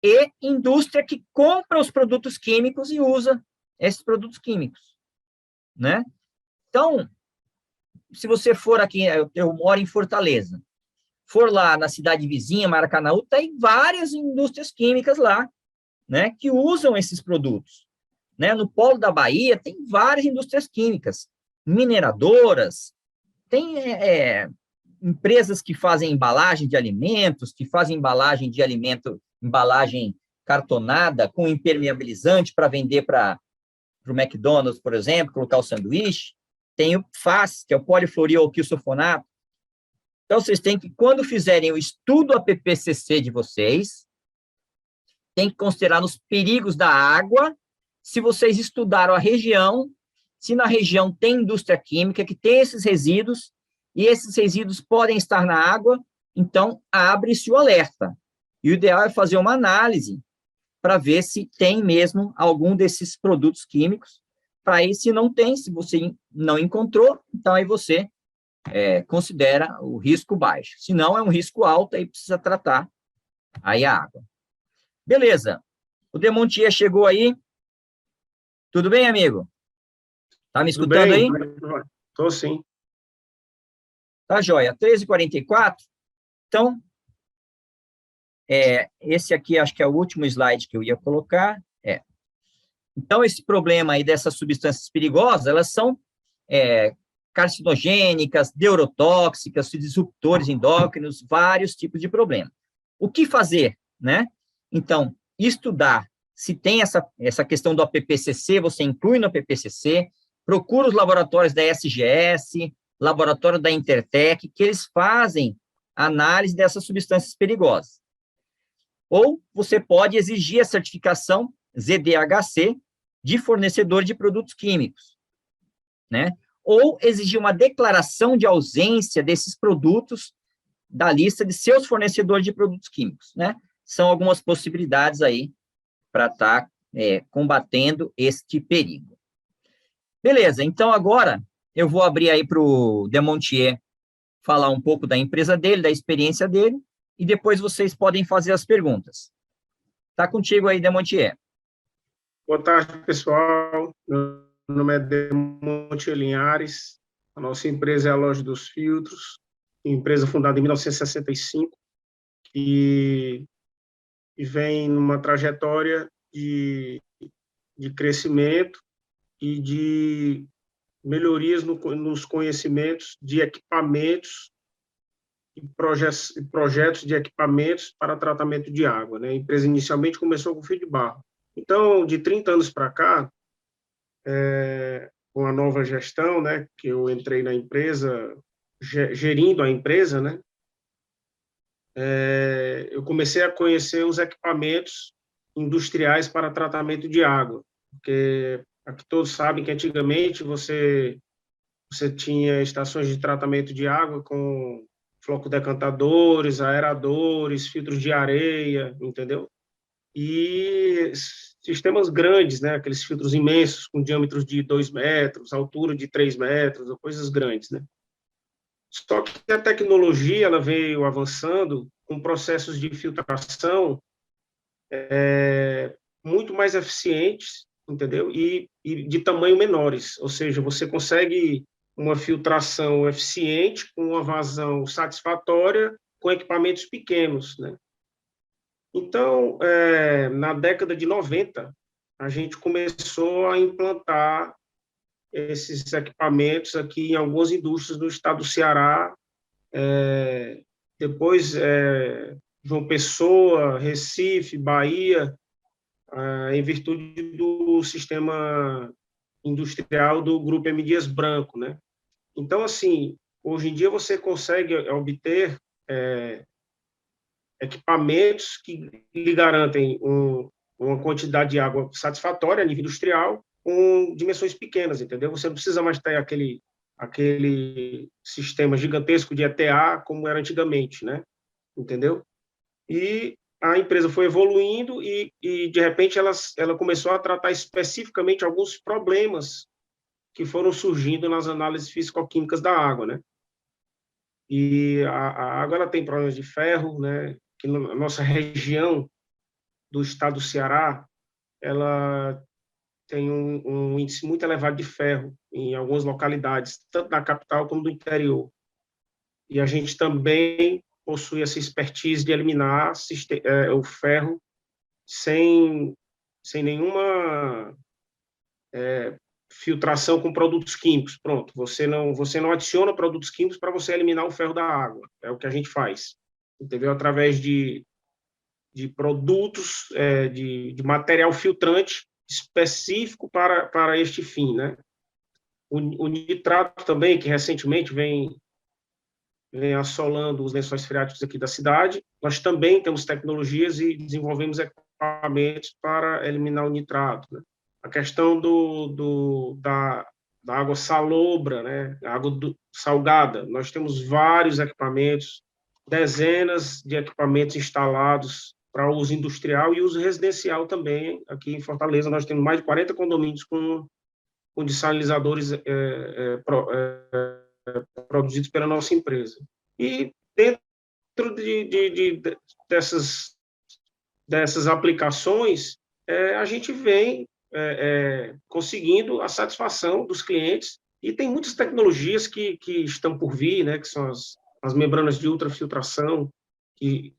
e indústria que compra os produtos químicos e usa esses produtos químicos, né? Então, se você for aqui, eu moro em Fortaleza, for lá na cidade vizinha, Maracanaú, tem várias indústrias químicas lá, né, que usam esses produtos, né? No polo da Bahia tem várias indústrias químicas, mineradoras, tem empresas que fazem embalagem de alimentos, que fazem embalagem de alimento, embalagem cartonada com impermeabilizante para vender para o McDonald's, por exemplo, colocar o sanduíche. Tem o FAS, que é o polifluoroalquilsulfonato. Então, vocês têm que, quando fizerem o estudo APPCC de vocês, tem que considerar os perigos da água, se vocês estudaram a região, se na região tem indústria química que tem esses resíduos, e esses resíduos podem estar na água, então abre-se o alerta. E o ideal é fazer uma análise para ver se tem mesmo algum desses produtos químicos, para aí, se não tem, se você não encontrou, então aí você considera o risco baixo. Se não, é um risco alto, aí precisa tratar aí a água. Beleza. O Demontier chegou aí. Tudo bem, amigo? Tá me escutando aí? Estou sim. Tá, joia. 13h44. Então, esse aqui acho que é o último slide que eu ia colocar. Então, esse problema aí dessas substâncias perigosas, elas são carcinogênicas, neurotóxicas, disruptores endócrinos, vários tipos de problema. O que fazer, né? Então, estudar se tem essa questão do APPCC, você inclui no APPCC, procura os laboratórios da SGS, laboratório da Intertec, que eles fazem análise dessas substâncias perigosas. Ou você pode exigir a certificação ZDHC de fornecedor de produtos químicos, né? Ou exigir uma declaração de ausência desses produtos da lista de seus fornecedores de produtos químicos, né? São algumas possibilidades aí para estar combatendo este perigo. Beleza, então agora eu vou abrir aí para o Demontier falar um pouco da empresa dele, da experiência dele, e depois vocês podem fazer as perguntas. Tá contigo aí, Demontier. Boa tarde, pessoal. Meu nome é Demontier Linhares. A nossa empresa é a Loja dos Filtros. empresa fundada em 1965, e vem numa trajetória de crescimento e de melhorias nos conhecimentos de equipamentos e projetos de equipamentos para tratamento de água, né? A empresa inicialmente começou com fio de barro. Então, de 30 anos para cá, com a nova gestão, né, que eu entrei na empresa, gerindo a empresa, né, eu comecei a conhecer os equipamentos industriais para tratamento de água, porque aqui todos sabem que antigamente você tinha estações de tratamento de água com flocodecantadores, aeradores, filtros de areia, entendeu? E sistemas grandes, né? Aqueles filtros imensos, com diâmetros de 2 metros, altura de 3 metros, ou coisas grandes, né? Só que a tecnologia ela veio avançando com processos de filtração muito mais eficientes, entendeu? E de tamanho menores, ou seja, você consegue uma filtração eficiente, com uma vazão satisfatória, com equipamentos pequenos, né? Então, na década de 90, a gente começou a implantar esses equipamentos aqui em algumas indústrias do estado do Ceará, depois João Pessoa, Recife, Bahia, em virtude do sistema industrial do Grupo M. Dias Branco, né? Então, assim, hoje em dia você consegue obter equipamentos que lhe garantem uma quantidade de água satisfatória a nível industrial com dimensões pequenas, entendeu? Você não precisa mais ter aquele sistema gigantesco de ETA como era antigamente, né? Entendeu? E a empresa foi evoluindo e de repente, ela começou a tratar especificamente alguns problemas que foram surgindo nas análises físico-químicas da água, né? E a água ela tem problemas de ferro, né? Que na nossa região do estado do Ceará, ela tem um índice muito elevado de ferro em algumas localidades, tanto na capital como no interior. E a gente também possui essa expertise de eliminar o ferro sem nenhuma filtração com produtos químicos. Pronto, você não adiciona produtos químicos para você eliminar o ferro da água. É o que a gente faz, entendeu? Através de produtos, de material filtrante específico para este fim, né? O nitrato também, que recentemente vem assolando os lençóis freáticos aqui da cidade, nós também temos tecnologias e desenvolvemos equipamentos para eliminar o nitrato, né? A questão da água salobra, né? A água salgada, nós temos vários equipamentos, dezenas de equipamentos instalados para uso industrial e uso residencial também. Aqui em Fortaleza nós temos mais de 40 condomínios com dessalinizadores produzidos pela nossa empresa. E dentro dessas aplicações, a gente vem conseguindo a satisfação dos clientes, e tem muitas tecnologias que estão por vir, né, que são as membranas de ultrafiltração, que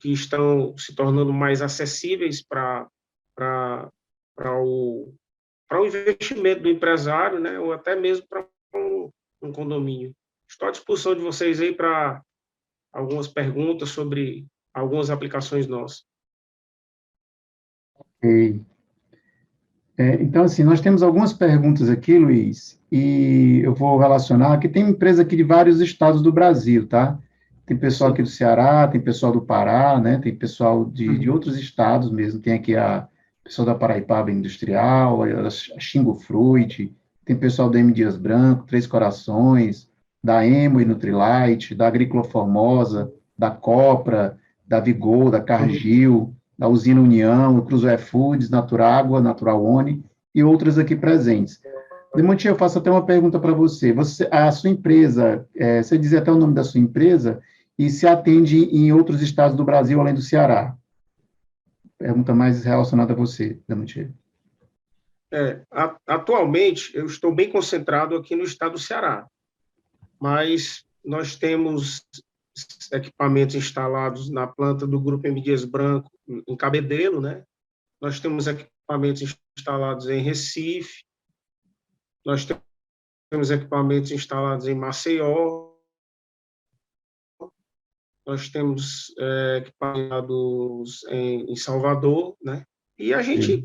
estão se tornando mais acessíveis para o investimento do empresário, né, ou até mesmo para um condomínio. Estou à disposição de vocês aí para algumas perguntas sobre algumas aplicações nossas. Ok. Então, assim, nós temos algumas perguntas aqui, Luiz, e eu vou relacionar, que tem empresa aqui de vários estados do Brasil, tá? Tem pessoal aqui do Ceará, tem pessoal do Pará, né? Tem pessoal de outros estados mesmo, tem aqui a pessoal da Paraipaba Industrial, a Xingo Fruit, tem pessoal do M. Dias Branco, Três Corações, da Emo e Nutrilite, da Agrícola Formosa, da Copra, da Vigor, da Cargill, da Usina União, do Cruzoé Foods, Naturágua, Natural One e outras aqui presentes. Demontier, eu faço até uma pergunta para você. A sua empresa, você diz até o nome da sua empresa, e se atende em outros estados do Brasil, além do Ceará? Pergunta mais relacionada a você, Demontier. Atualmente, eu estou bem concentrado aqui no estado do Ceará, mas nós temos equipamentos instalados na planta do Grupo M. Dias Branco, em Cabedelo, né? Nós temos equipamentos instalados em Recife, nós temos equipamentos instalados em Maceió, nós temos equipamentos em Salvador, né? E a gente,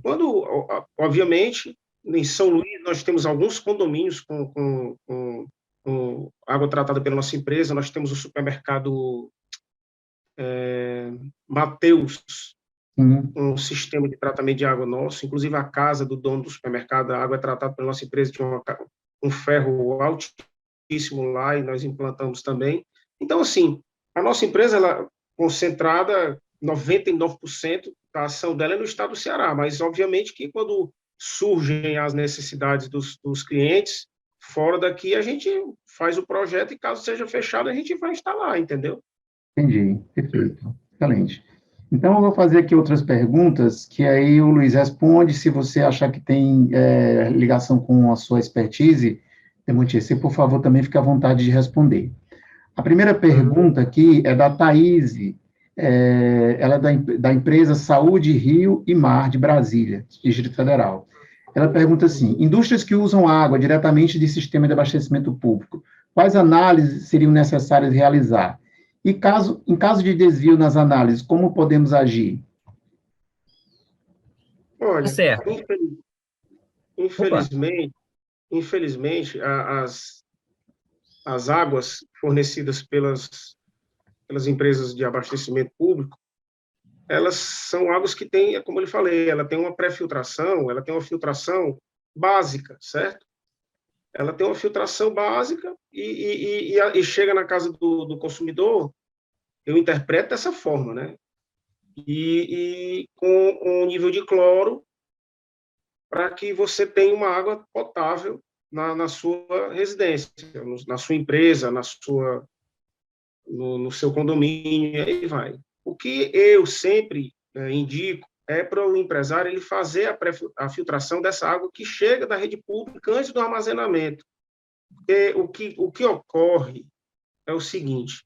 obviamente, em São Luís, nós temos alguns condomínios com água tratada pela nossa empresa, nós temos o supermercado Mateus, um sistema de tratamento de água nosso, inclusive a casa do dono do supermercado, a água é tratada pela nossa empresa, tinha um ferro altíssimo lá, e nós implantamos também. Então, assim, a nossa empresa, ela concentrada, 99% da ação dela é no estado do Ceará, mas, obviamente, que quando surgem as necessidades dos clientes, fora daqui, a gente faz o projeto e, caso seja fechado, a gente vai instalar, entendeu? Entendi, perfeito, excelente. Então, eu vou fazer aqui outras perguntas, que aí o Luiz responde, se você achar que tem ligação com a sua expertise, Demontier, você, por favor, também fique à vontade de responder. A primeira pergunta aqui é da Thaís, ela é da empresa Saúde Rio e Mar de Brasília, Distrito Federal. Ela pergunta assim: indústrias que usam água diretamente de sistema de abastecimento público, quais análises seriam necessárias realizar? E em caso de desvio nas análises, como podemos agir? Olha, certo. Infelizmente, as águas fornecidas pelas empresas de abastecimento público, elas são águas que têm, como eu lhe falei, ela tem uma pré-filtração, ela tem uma filtração básica, certo? Ela tem uma filtração básica e chega na casa do consumidor, eu interpreto dessa forma, né? E com um nível de cloro, para que você tenha uma água potável na sua residência, na sua empresa, no seu condomínio, e aí vai. O que eu sempre indico é para o empresário ele fazer a filtração dessa água que chega da rede pública antes do armazenamento. Porque o que ocorre é o seguinte: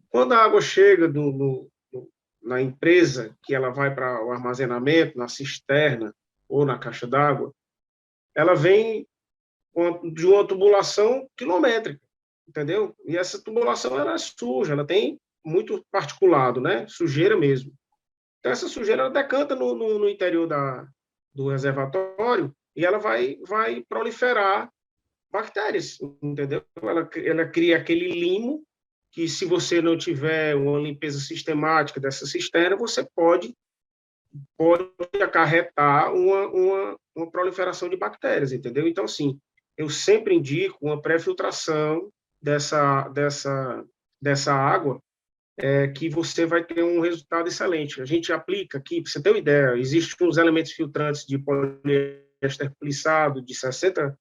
quando a água chega na empresa, que ela vai para o armazenamento, na cisterna ou na caixa d'água, ela vem de uma tubulação quilométrica, entendeu? E essa tubulação ela é suja, ela tem muito particulado, né? Sujeira mesmo. Então, essa sujeira ela decanta no interior do reservatório e ela vai proliferar bactérias, entendeu? Ela cria aquele limo que, se você não tiver uma limpeza sistemática dessa cisterna, você pode acarretar uma proliferação de bactérias, entendeu? Então, assim, eu sempre indico uma pré-filtração dessa água, que você vai ter um resultado excelente. A gente aplica aqui, para você ter uma ideia, existem uns elementos filtrantes de poliéster plissado de 50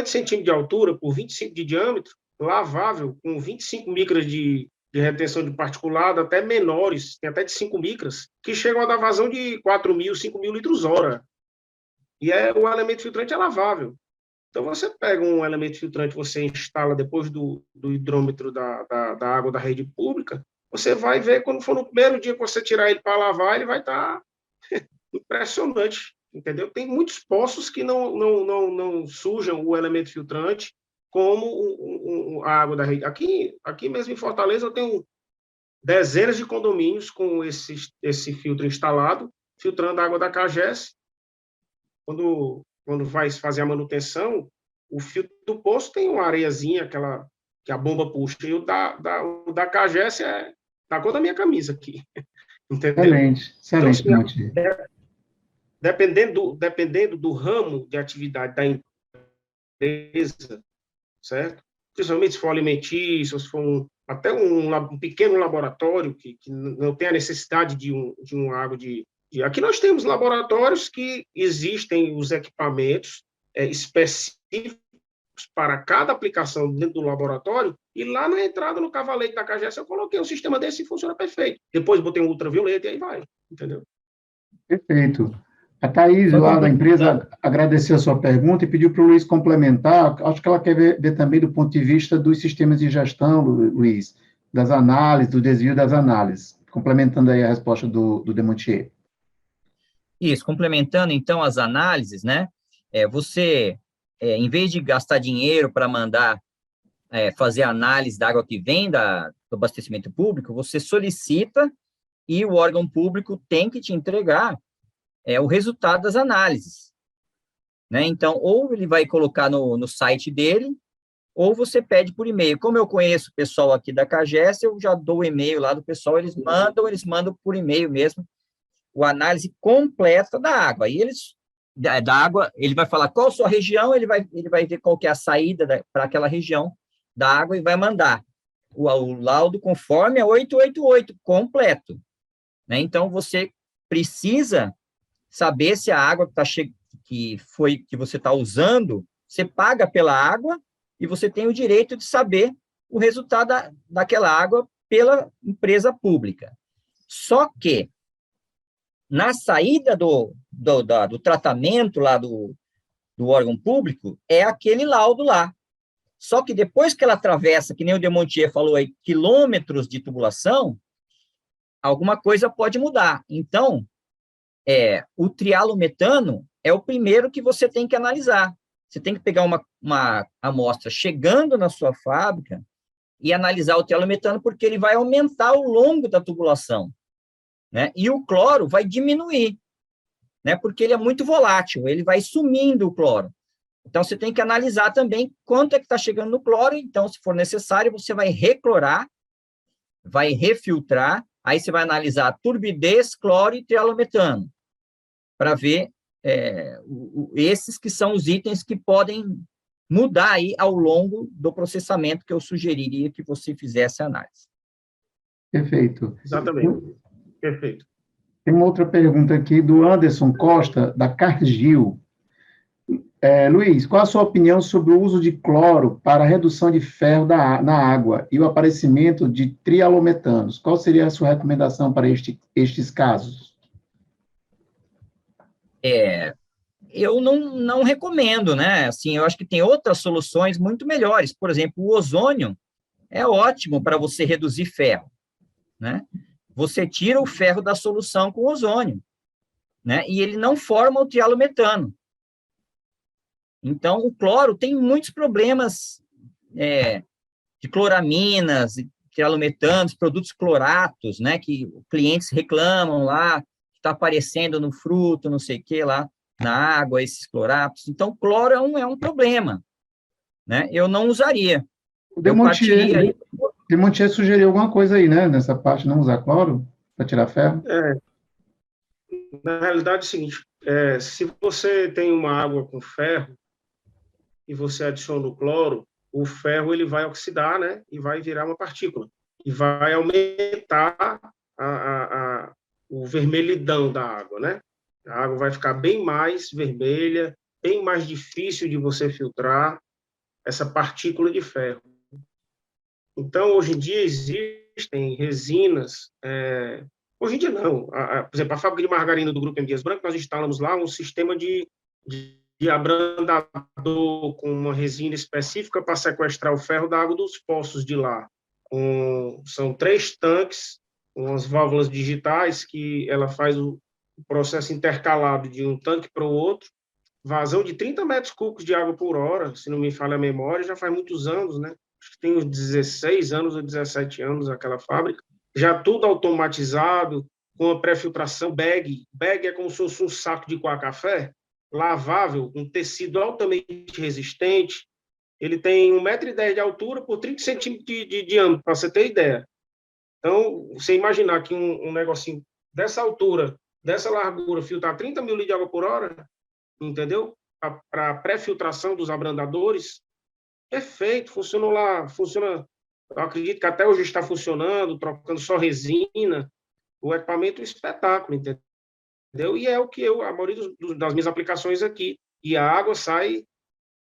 centímetros de altura por 25 de diâmetro, lavável, com 25 micras de retenção de particulado, até menores, tem até de 5 micras, que chegam a dar vazão de 4.000, 5.000 litros hora. E o elemento filtrante é lavável. Então, você pega um elemento filtrante, você instala depois do hidrômetro da água da rede pública, você vai ver, quando for no primeiro dia que você tirar ele para lavar, ele vai estar impressionante, entendeu? Tem muitos poços que não sujam o elemento filtrante, como a água da rede. Aqui mesmo em Fortaleza, eu tenho dezenas de condomínios com esse filtro instalado, filtrando a água da CAGES. Quando vai fazer a manutenção, o filtro do poço tem uma areiazinha, aquela que a bomba puxa, e o da CAGES é da cor da minha camisa aqui. Entendeu? Excelente, então, assim, dependendo do ramo de atividade da empresa, certo? Principalmente se for alimentício, se for até um pequeno laboratório que não tem a necessidade de uma água de... Aqui nós temos laboratórios que existem os equipamentos específicos para cada aplicação dentro do laboratório, e lá na entrada, no cavalete da CAGES, eu coloquei um sistema desse e funciona perfeito. Depois botei um ultravioleta e aí vai, entendeu? Perfeito. A Thaís, Só lá da complementando. empresa, agradeceu a sua pergunta e pediu para o Luiz complementar. Acho que ela quer ver também do ponto de vista dos sistemas de gestão, Luiz, das análises, do desvio das análises. Complementando aí a resposta do Demontier. Isso, complementando então as análises, né? Você, em vez de gastar dinheiro para mandar fazer análise da água que vem do abastecimento público, você solicita e o órgão público tem que te entregar o resultado das análises, né? Então, ou ele vai colocar no site dele, ou você pede por e-mail. Como eu conheço o pessoal aqui da CAGES, eu já dou o e-mail lá do pessoal, eles mandam por e-mail mesmo a análise completa da água. E da água, ele vai falar qual a sua região, ele vai ver qual que é a saída para aquela região da água e vai mandar o laudo conforme a 888, completo. Né? Então, você precisa saber se a água que você está usando, você paga pela água e você tem o direito de saber o resultado daquela água pela empresa pública. Só que, na saída do tratamento lá do órgão público, é aquele laudo lá. Só que depois que ela atravessa, que nem o Demontier falou aí, quilômetros de tubulação, alguma coisa pode mudar. Então, o trialometano é o primeiro que você tem que analisar. Você tem que pegar uma amostra chegando na sua fábrica e analisar o trialometano, porque ele vai aumentar ao longo da tubulação, né? E o cloro vai diminuir, né? Porque ele é muito volátil, ele vai sumindo o cloro. Então, você tem que analisar também quanto é que está chegando no cloro. Então, se for necessário, você vai reclorar, vai refiltrar, aí você vai analisar turbidez, cloro e trialometano, para ver esses que são os itens que podem mudar aí ao longo do processamento que eu sugeriria que você fizesse a análise. Perfeito. Exatamente. Perfeito. Tem uma outra pergunta aqui do Anderson Costa, da Cargill. Luiz, qual a sua opinião sobre o uso de cloro para a redução de ferro na água e o aparecimento de trialometanos? Qual seria a sua recomendação para estes casos? Eu não recomendo, né? Assim, eu acho que tem outras soluções muito melhores. Por exemplo, o ozônio é ótimo para você reduzir ferro, né? Você tira o ferro da solução com ozônio, né? E ele não forma o trialometano. Então, o cloro tem muitos problemas de cloraminas, trialometanos, produtos cloratos, né? Que clientes reclamam lá, que está aparecendo no fruto, não sei o que lá, na água, esses cloratos. Então, cloro é um problema, né? Eu não usaria. O Eu partiria aí. Demontier sugeriu alguma coisa aí, né? Nessa parte, não usar cloro para tirar ferro? Na realidade, é o seguinte, se você tem uma água com ferro e você adiciona o cloro, o ferro ele vai oxidar, né? E vai virar uma partícula. E vai aumentar o vermelhidão da água, né? A água vai ficar bem mais vermelha, bem mais difícil de você filtrar essa partícula de ferro. Então, hoje em dia, existem resinas. Hoje em dia, não. Por exemplo, a fábrica de margarina do Grupo M. Dias Branco, nós instalamos lá um sistema de abrandador com uma resina específica para sequestrar o ferro da água dos poços de lá. São 3 tanques, umas válvulas digitais que ela faz o processo intercalado de um tanque para o outro, vazão de 30 metros cúbicos de água por hora, se não me falha a memória, já faz muitos anos, né? Acho que tem uns 16 anos ou 17 anos aquela fábrica, já tudo automatizado, com a pré-filtração, bag é como se fosse um saco de coar café, lavável, um tecido altamente resistente, ele tem 1,10 m de altura por 30 centímetros de diâmetro, para você ter ideia. Então, você imaginar que um negocinho dessa altura, dessa largura, filtrar 30 mil litros de água por hora, entendeu? Para a pré-filtração dos abrandadores, perfeito, funcionou lá, funciona, eu acredito que até hoje está funcionando, trocando só resina, o equipamento é um espetáculo, entendeu? E é o que a maioria das minhas aplicações aqui, e a água sai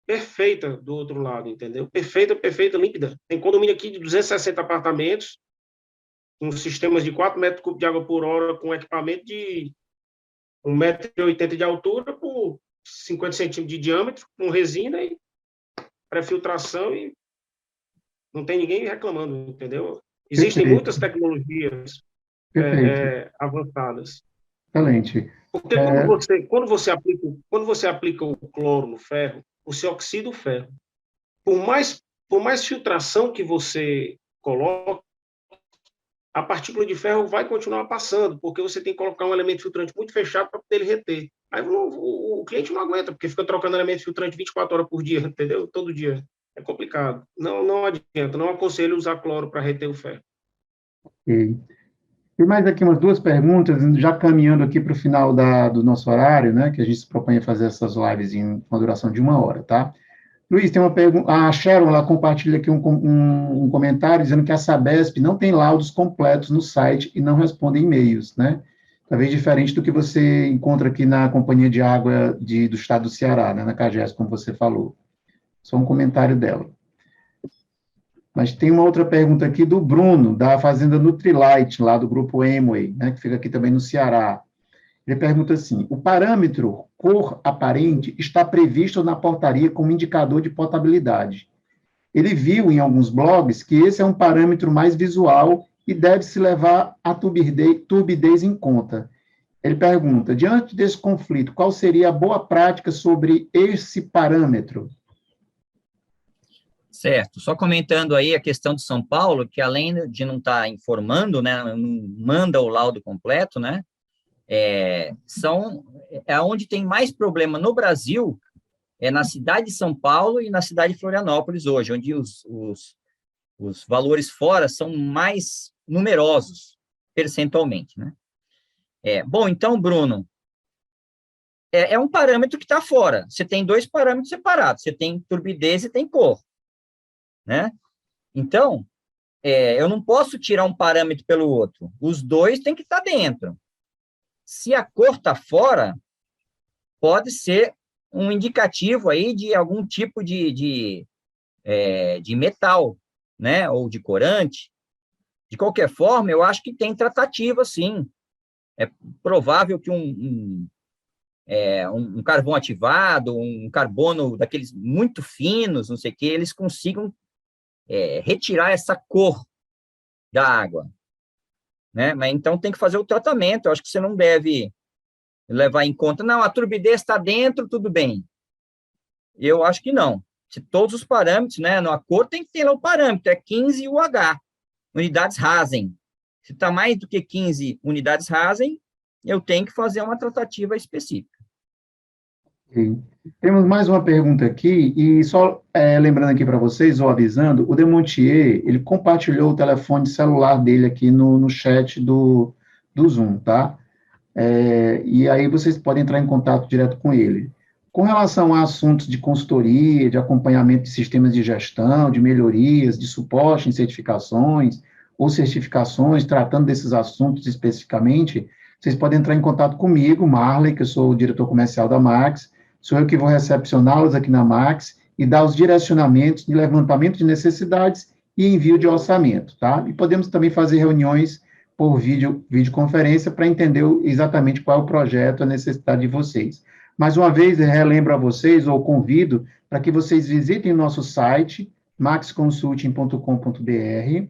perfeita do outro lado, entendeu? Perfeita, límpida. Tem condomínio aqui de 260 apartamentos, com sistemas de 4 metros cúbicos de água por hora, com equipamento de 1,80 m de altura por 50 centímetros de diâmetro, com resina e pré-filtração, e não tem ninguém reclamando, entendeu? Existem Perfeito, muitas tecnologias perfeito. avançadas. Excelente. Porque quando você aplica o cloro no ferro, você oxida o ferro. Por mais filtração que você coloque, a partícula de ferro vai continuar passando, porque você tem que colocar um elemento filtrante muito fechado para poder ele reter. Aí o cliente não aguenta, porque fica trocando elemento filtrante 24 horas por dia, entendeu? Todo dia. É complicado. Não adianta, não aconselho usar cloro para reter o ferro. Ok. Tem mais aqui umas duas perguntas, já caminhando aqui para o final do nosso horário, né, que a gente se propõe a fazer essas lives em uma duração de 1 hora, tá? Luiz, tem uma pergunta, a Sharon, ela compartilha aqui um comentário dizendo que a Sabesp não tem laudos completos no site e não responde e-mails, né? Talvez diferente do que você encontra aqui na Companhia de Água do Estado do Ceará, né, na CAGES, como você falou. Só um comentário dela. Mas tem uma outra pergunta aqui do Bruno, da Fazenda Nutrilite, lá do grupo Amway, né, que fica aqui também no Ceará. Ele pergunta assim: o parâmetro cor aparente está previsto na portaria como indicador de potabilidade. Ele viu em alguns blogs que esse é um parâmetro mais visual e deve-se levar a turbidez em conta. Ele pergunta: diante desse conflito, qual seria a boa prática sobre esse parâmetro? Certo. Só comentando aí a questão de São Paulo, que além de não estar informando, né, não manda o laudo completo, né, onde tem mais problema no Brasil, é na cidade de São Paulo e na cidade de Florianópolis hoje, onde os valores fora são mais numerosos, percentualmente, né? Bom, então, Bruno, é um parâmetro que está fora. Você tem dois parâmetros separados, você tem turbidez e tem cor, né? Então, eu não posso tirar um parâmetro pelo outro. Os dois têm que estar dentro. Se a cor está fora, pode ser um indicativo aí de algum tipo de metal, né, ou de corante. De qualquer forma, eu acho que tem tratativa, sim. É provável que um carvão ativado, um carbono daqueles muito finos, não sei o que, eles consigam retirar essa cor da água, né? Mas então tem que fazer o tratamento. Eu acho que você não deve levar em conta, não, a turbidez está dentro, tudo bem. Eu acho que não. Se todos os parâmetros, né, na cor tem que ter lá o parâmetro, é 15 UH, unidades Hazen. Se está mais do que 15 unidades Hazen, eu tenho que fazer uma tratativa específica. Okay. Temos mais uma pergunta aqui, e só lembrando aqui para vocês, ou avisando, o Demontier, ele compartilhou o telefone celular dele aqui no chat do Zoom, tá? E aí vocês podem entrar em contato direto com ele. Com relação a assuntos de consultoria, de acompanhamento de sistemas de gestão, de melhorias, de suporte em certificações ou certificações, tratando desses assuntos especificamente, vocês podem entrar em contato comigo, Marley, que eu sou o diretor comercial da Max, sou eu que vou recepcioná-los aqui na Max e dar os direcionamentos de levantamento de necessidades e envio de orçamento, tá? E podemos também fazer reuniões por videoconferência para entender exatamente qual é o projeto, a necessidade de vocês. Mais uma vez, eu relembro a vocês, ou convido, para que vocês visitem o nosso site, maxconsulting.com.br,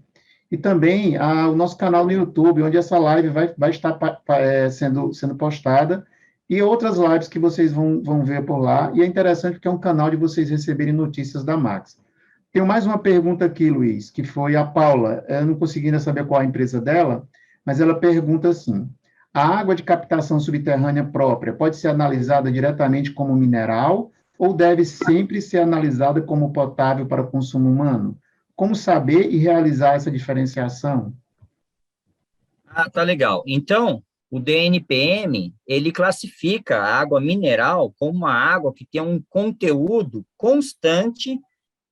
e também o nosso canal no YouTube, onde essa live vai estar sendo postada, e outras lives que vocês vão ver por lá, e é interessante porque é um canal de vocês receberem notícias da Max. Tenho mais uma pergunta aqui, Luiz, que foi a Paula. Eu não consegui ainda saber qual a empresa dela, mas ela pergunta assim: a água de captação subterrânea própria pode ser analisada diretamente como mineral ou deve sempre ser analisada como potável para consumo humano? Como saber e realizar essa diferenciação? Ah, tá legal. Então, o DNPM, ele classifica a água mineral como uma água que tem um conteúdo constante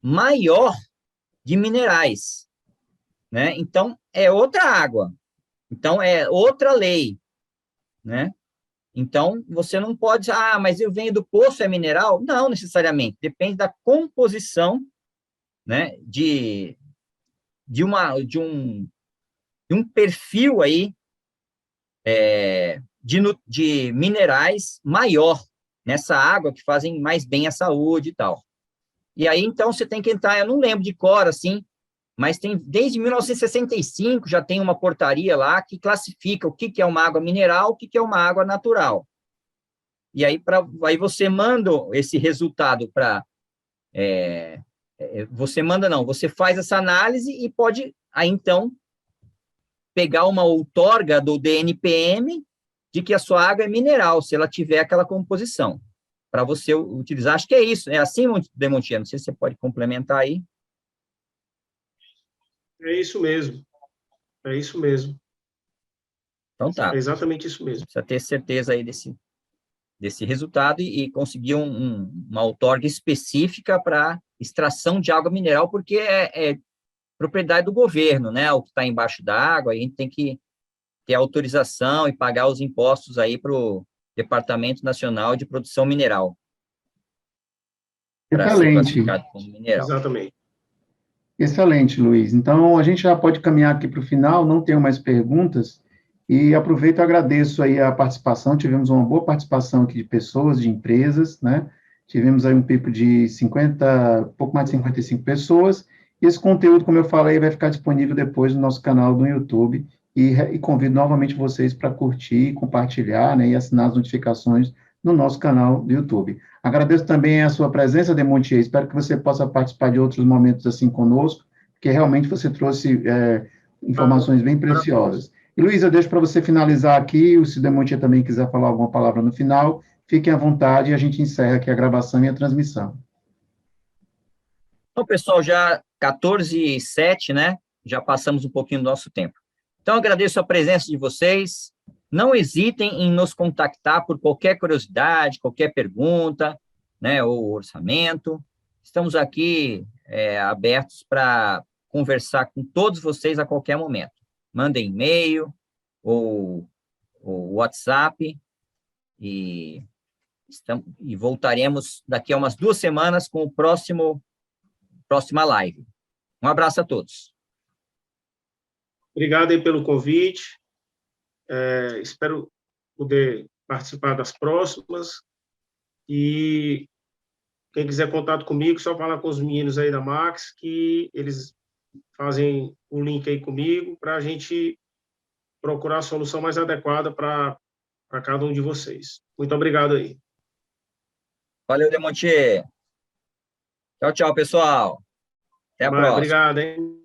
maior de minerais, né? Então, é outra água. Então, é outra lei, né? Então, você não pode dizer, mas eu venho do poço, é mineral? Não, necessariamente. Depende da composição, né, de um perfil aí de minerais maior nessa água, que fazem mais bem à saúde e tal. E aí, então, você tem que entrar, eu não lembro de cor, assim, mas tem, desde 1965, já tem uma portaria lá que classifica o que é uma água mineral, o que é uma água natural. E aí, aí você manda esse resultado para... você faz essa análise e pode, aí, então, pegar uma outorga do DNPM de que a sua água é mineral, se ela tiver aquela composição, para você utilizar. Acho que é isso. É assim, Demontier? Não sei se você pode complementar aí. É isso mesmo. É isso mesmo. Então tá. É exatamente isso mesmo. Precisa ter certeza aí desse resultado e conseguir uma outorga específica para extração de água mineral, porque é propriedade do governo, né? O que está embaixo da água, a gente tem que ter autorização e pagar os impostos aí para o Departamento Nacional de Produção Mineral, para ser Excelente. classificado como mineral. Exatamente. Excelente, Luiz. Então, a gente já pode caminhar aqui para o final, não tenho mais perguntas, e aproveito e agradeço aí a participação, tivemos uma boa participação aqui de pessoas, de empresas, né? Tivemos aí um pico de 50, pouco mais de 55 pessoas, e esse conteúdo, como eu falei, vai ficar disponível depois no nosso canal do YouTube, e convido novamente vocês para curtir, compartilhar, né, e assinar as notificações no nosso canal do YouTube. Agradeço também a sua presença, Demontier, espero que você possa participar de outros momentos assim conosco, porque realmente você trouxe informações bem preciosas. E, Luiz, eu deixo para você finalizar aqui, se o Demontier também quiser falar alguma palavra no final, fiquem à vontade e a gente encerra aqui a gravação e a transmissão. Então, pessoal, já 14h07, né? Já passamos um pouquinho do nosso tempo. Então, agradeço a presença de vocês. Não hesitem em nos contactar por qualquer curiosidade, qualquer pergunta, né, ou orçamento. Estamos aqui abertos para conversar com todos vocês a qualquer momento. Mandem e-mail ou WhatsApp e voltaremos daqui a umas 2 semanas com o próxima live. Um abraço a todos. Obrigado aí pelo convite. Espero poder participar das próximas. E quem quiser contato comigo, só falar com os meninos aí da Max, que eles fazem o link aí comigo para a gente procurar a solução mais adequada para cada um de vocês. Muito obrigado aí. Valeu, Demontier. Tchau, tchau, pessoal. Até a próxima. Obrigado, hein?